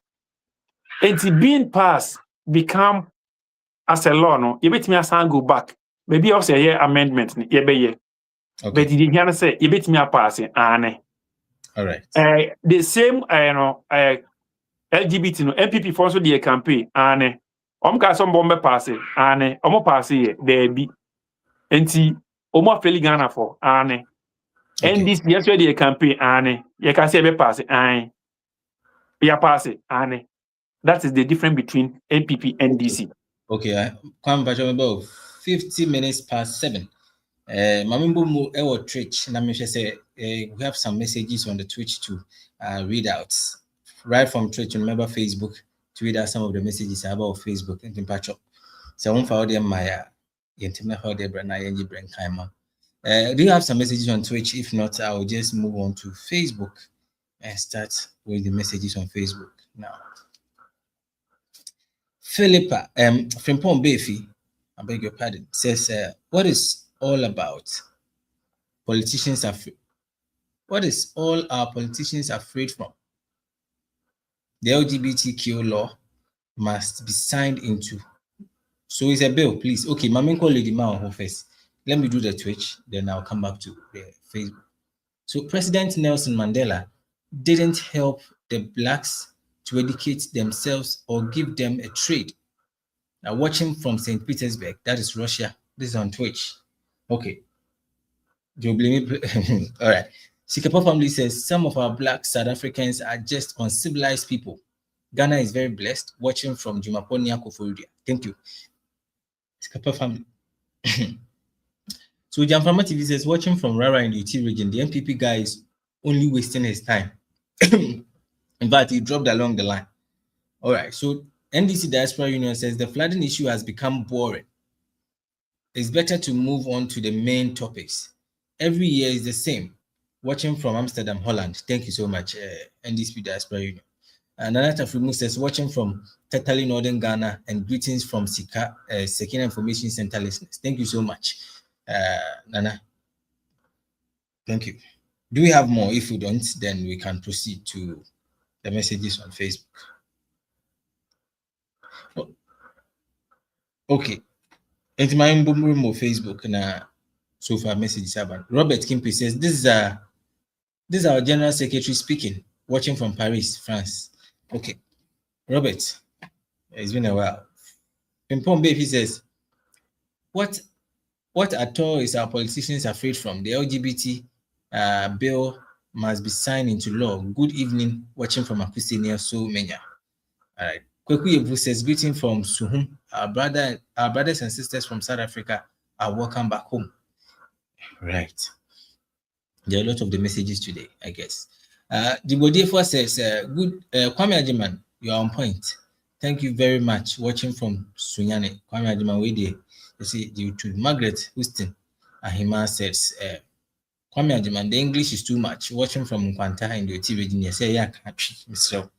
It's being passed become as a law no you bet me asan go back maybe also a year amendment ye be ye but the here say you bet me pass ane all right the same LGBT no NPP for so the campaign ane ka some bombe pass ane pass ye there be enti feli Ghana for ane NDC yes we the campaign ane ye can say be pass ane ya pass ane. That is the difference between NPP and NDC. Okay, come back about 50 minutes past 7. Mamimbo mu ewo Twitch. Na me say we have some messages on the Twitch to read out. Right from Twitch, remember Facebook to read out some of the messages about Facebook and patch up. So one for them my intimate how they brand yenji brand kaima. Do you have some messages on Twitch? If not, I will just move on to Facebook and start with the messages on Facebook now. Philippa Frimpong Befi, I beg your pardon, says, what is all about politicians what is all our politicians afraid from? The LGBTQ law must be signed into. So it's a bill, please. Okay, Maminko Lady Ma first. Let me do the Twitch, then I'll come back to the Facebook. So President Nelson Mandela didn't help the blacks to educate themselves or give them a trade. Now, watching from St. Petersburg, that is Russia. This is on Twitch. Okay. Do you blame me? All right. Sikapo family says some of our black South Africans are just uncivilized people. Ghana is very blessed. Watching from Jumaponia Koforia. Thank you. Sikapo family. So Jamfama TV says watching from Rara in the UT region, the NPP guy is only wasting his time. In fact, he dropped along the line. All right. So NDC Diaspora Union says the flooding issue has become boring. It's better to move on to the main topics. Every year is the same. Watching from Amsterdam, Holland. Thank you so much, NDC Diaspora Union. And Nanata Frimu says watching from Tetali, Northern Ghana, and greetings from Sekina Information Center listeners. Thank you so much, Nana. Thank you. Do we have more? If we don't, then we can proceed to the messages on Facebook. Okay. Into my own Facebook na so far messages happen. Robert Kimpe says this is our General Secretary speaking, watching from Paris, France. Okay. Robert, it's been a while. Pimpon Baby says, what at all is our politicians afraid from? The LGBT bill must be signed into law. Good evening, watching from Akusenia so many. All right. Kweku Yebu says, greeting from Suhum. Our brothers and sisters from South Africa are welcome back home. Right. There are a lot of the messages today, I guess. Dibodefo says, good, Kwame Ajiman, you are on point. Thank you very much. Watching from Sunyane. Kwame Ajiman, wait there. You see, YouTube. Margaret Houston Ahima says, Kwame Ajiman, the English is too much. Watching from Nkwanta in the TV region, say, yeah, Mr.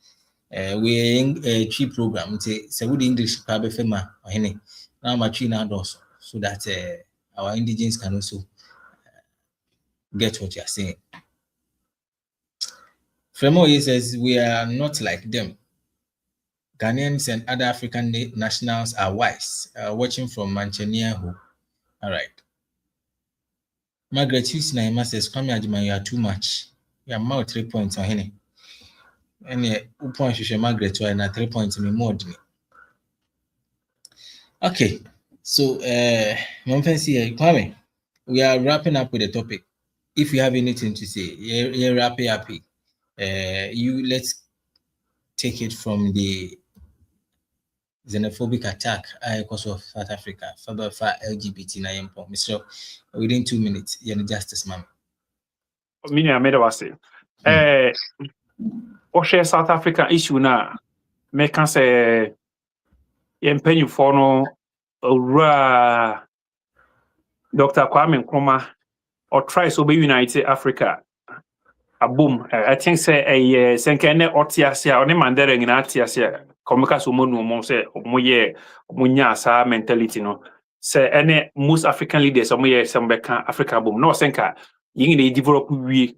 We're in a cheap program. It's a good English probably fema or any now much in also so that our indigenes can also get what you're saying. Fremo says we are not like them. Ghanaians and other African nationals are wise. Watching from Manchenia. All right. Margaret Husnaima says, Kwame Ajiman, you are too much. You are more 3 points on any. And point Margaret to and 3 points in more. Okay, so Kwame, we are wrapping up with the topic. If you have anything to say, you're happy. Let's take it from the xenophobic attack because of South Africa, for LGBT Mr. Within 2 minutes, you're justice, ma'am. South Africa issue na make us say mpanyinfo no owura Dr. Kwame Nkrumah or try so be United Africa boom. I think say a senkene otiasia or ne mandere ngina atiasia komeka so monu mo say moye munya sa mentality no say any most African leaders omoye sembeka Africa boom no senka yin dey develop we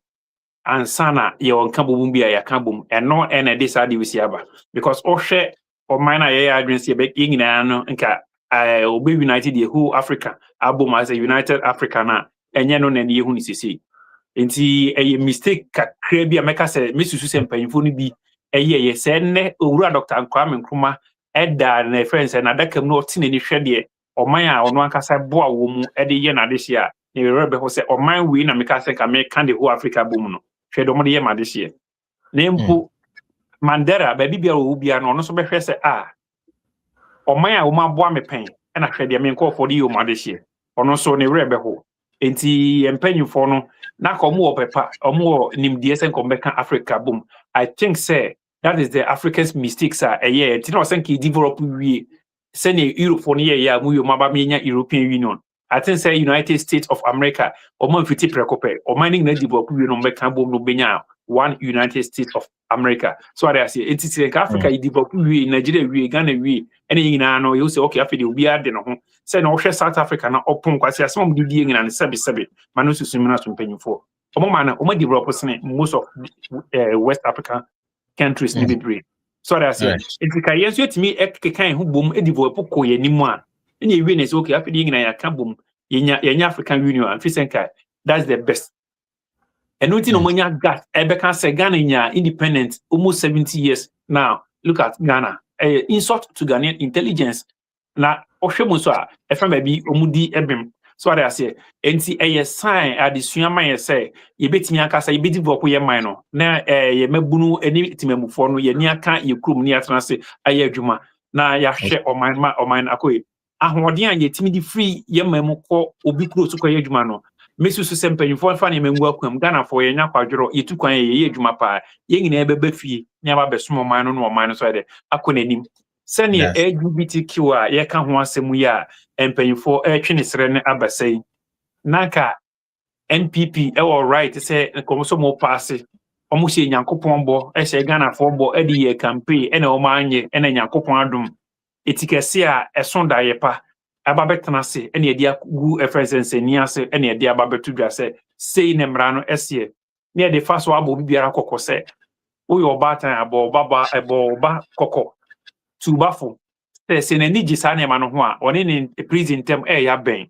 ansana ye onka boom bia ya ka boom eno ene dey sa dey we siaba because o hwe o man ye adwene se be yin no nka obe United the whole Africa boom as a United Africa na enye no na ne yehu ni sisi. Enti a mistake kakra bi ameka se mesusu se mpanyimfo no bi ye se ne owura Dr. Kwame Nkrumah eda na friends na dakam no otine ni hwede oman a ono ankasa boa wo mu ede ye na de hia ne rebe ho se oman we na meka se ka me kan de whole Africa boom no hwede mo de ye ma de hia na mpo Mandela ba bibia wo bia no no so be hwe se oman a wo ma boa me pen na hwede me nko for de yo ma de hia ono so ne rebe ho. Enti empanyinfo no na komo opepa omo nimdie sen kombeka Africa boom. I think say that is the Africans mistakes ti no sen ki develop we sen Europe for ne ya mu yo maba menya European Union. I think say United States of America omo fiti prekope o mining na develop we no mbeka boom no benya one United States of America. So I say enti say Africa develop we Nigeria we Ghana we ene nyina no you say okay afede obi ade no ho say no hwe South Africa na opon kwase asem di die nyina ne sebe manu susumi na so mpanyimfo omo mana omo develop sene most of West African countries ni bebre. So I say enti ka yenso etimi ekekan ho bom e develop ko yanimu a ene we ne say okay afede nyina ya ka bom yenya African Union and fisenka that's the best. And nothing no manya gas ebeka say Ghana nya independent almost 70 years now. Look at Ghana. Insult to Ghanaian intelligence na ohwemo so a efra baby omudi ebem. So I say enti sign adesua man ye say ye betimi akasa ye bedi vopo ye man no na ye mabunu eni timamufo no ye ni aka ye krum ni atena se aye adwuma na ya hwe oman akoye ahoden a ye timi di free ye mamu ko obi kuro so ko ye adwuma no mesusu se mpanyimfo fa ne mengu akwam Ghana fo ye nya kwadworo ye tu kwan ye adwuma pa ye nyina beba fie nya ba besom oman no oman no so de akonanim sene LGBTQ a ye ka ho asemu ya mpanyimfo twene sere ne abasai naka NPP right say komoso mo pass omo se nyankopon bo se Ghana fo bo edi ye campaign ene o manye ene nyankopon adom etikese a esonda ye pa ababetena se ene edi agu efrensense ni ase ene edi ababetu dwa se sei ne mra no ese ne edi fa so abo bibiara kokose oyo obatan abo baba ebo ba koko tubafo se ne ni gisa ne ma no ho a one ne prison term ya ben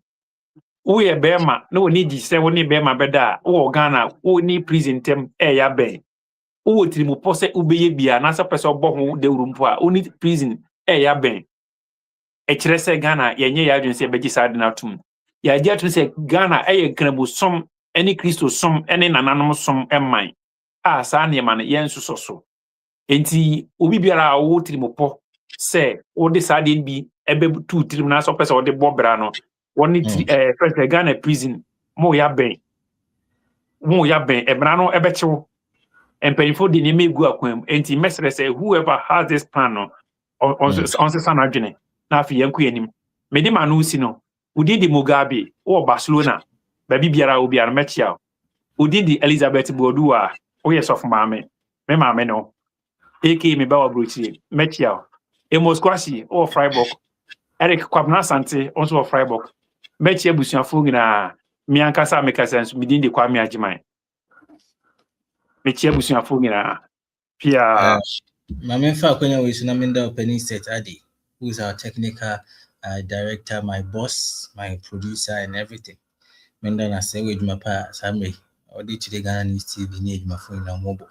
wo ye bema no ni gisa wo ni bema beda wo Ghana wo ni prison term ya ben wo trimu pose ubeye bia na sa pese obo ho de urumpo a oni prison ya ben kire se Ghana yenye ya adwen se begisa de na tum ya dia tum se Ghana krabu som eni Kristo som eni nananom som emman sa ne ma ne yensuso so enti obi biara wo trimu po se o de sa de bi ebe tu trim na so pese o de bobra no woni first Ghana prison mo ya ben ebra no ebe chewo empanyfo de ne megu akwam enti mesre say whoever has this plan no on se sanadwene na afi yanku yanim me de ma no si no udidi Mugabe o Barcelona ba bibiara obiara mechia udidi Elizabeth Bodua o yesof maame me maame no eke me ba wa brochi mechia Emos Kwasi o Freiburg Eric Kwabna Sante also of Freiburg mechia busuafo ngina mi ankasa mekasensu midindi kwa mi ajiman mechia busuafo ngina pia Mame fa kwenya we so na menda opening set Adi, who is our technical director, my boss, my producer and everything. Menda na say we djuma pa samre or di Today Ghana News TV ni djuma phone na mobile.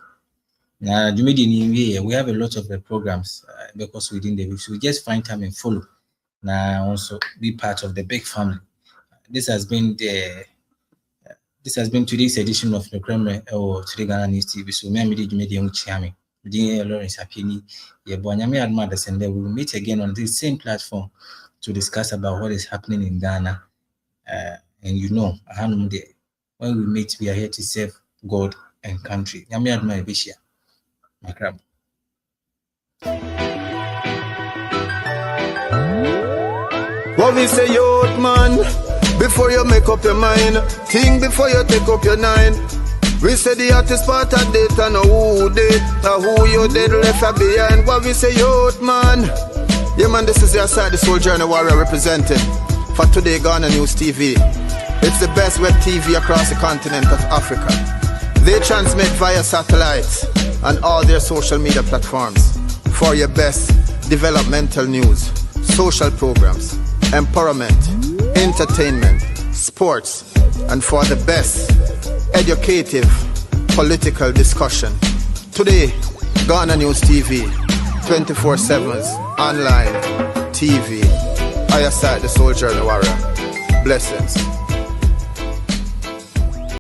Na jumedi ni we have a lot of the programs because within the week, so we just find time and follow. Na also be part of the big family. This has been today's edition of the Kremre or Today Ghana News TV. So me did media chiami. Dear Lawrence Apini, Yabonyami Admadas, and then we will meet again on this same platform to discuss about what is happening in Ghana. And you know, when we meet, we are here to serve God and country. Yami Adma Bishia, my crab. What we say, youth man, before you make up your mind, think before you take up your nine. We say the hottest part of date and who did, who you did left behind. What we say, youth man. Yeah man, this is your side, the soldier and the warrior representing for Today Ghana News TV. It's the best web TV across the continent of Africa. They transmit via satellite and all their social media platforms for your best developmental news, social programs, empowerment, entertainment, sports, and for the best educative political discussion. Today, Ghana News TV, 24/7's online TV. I aside the soldier and the warrior. Blessings.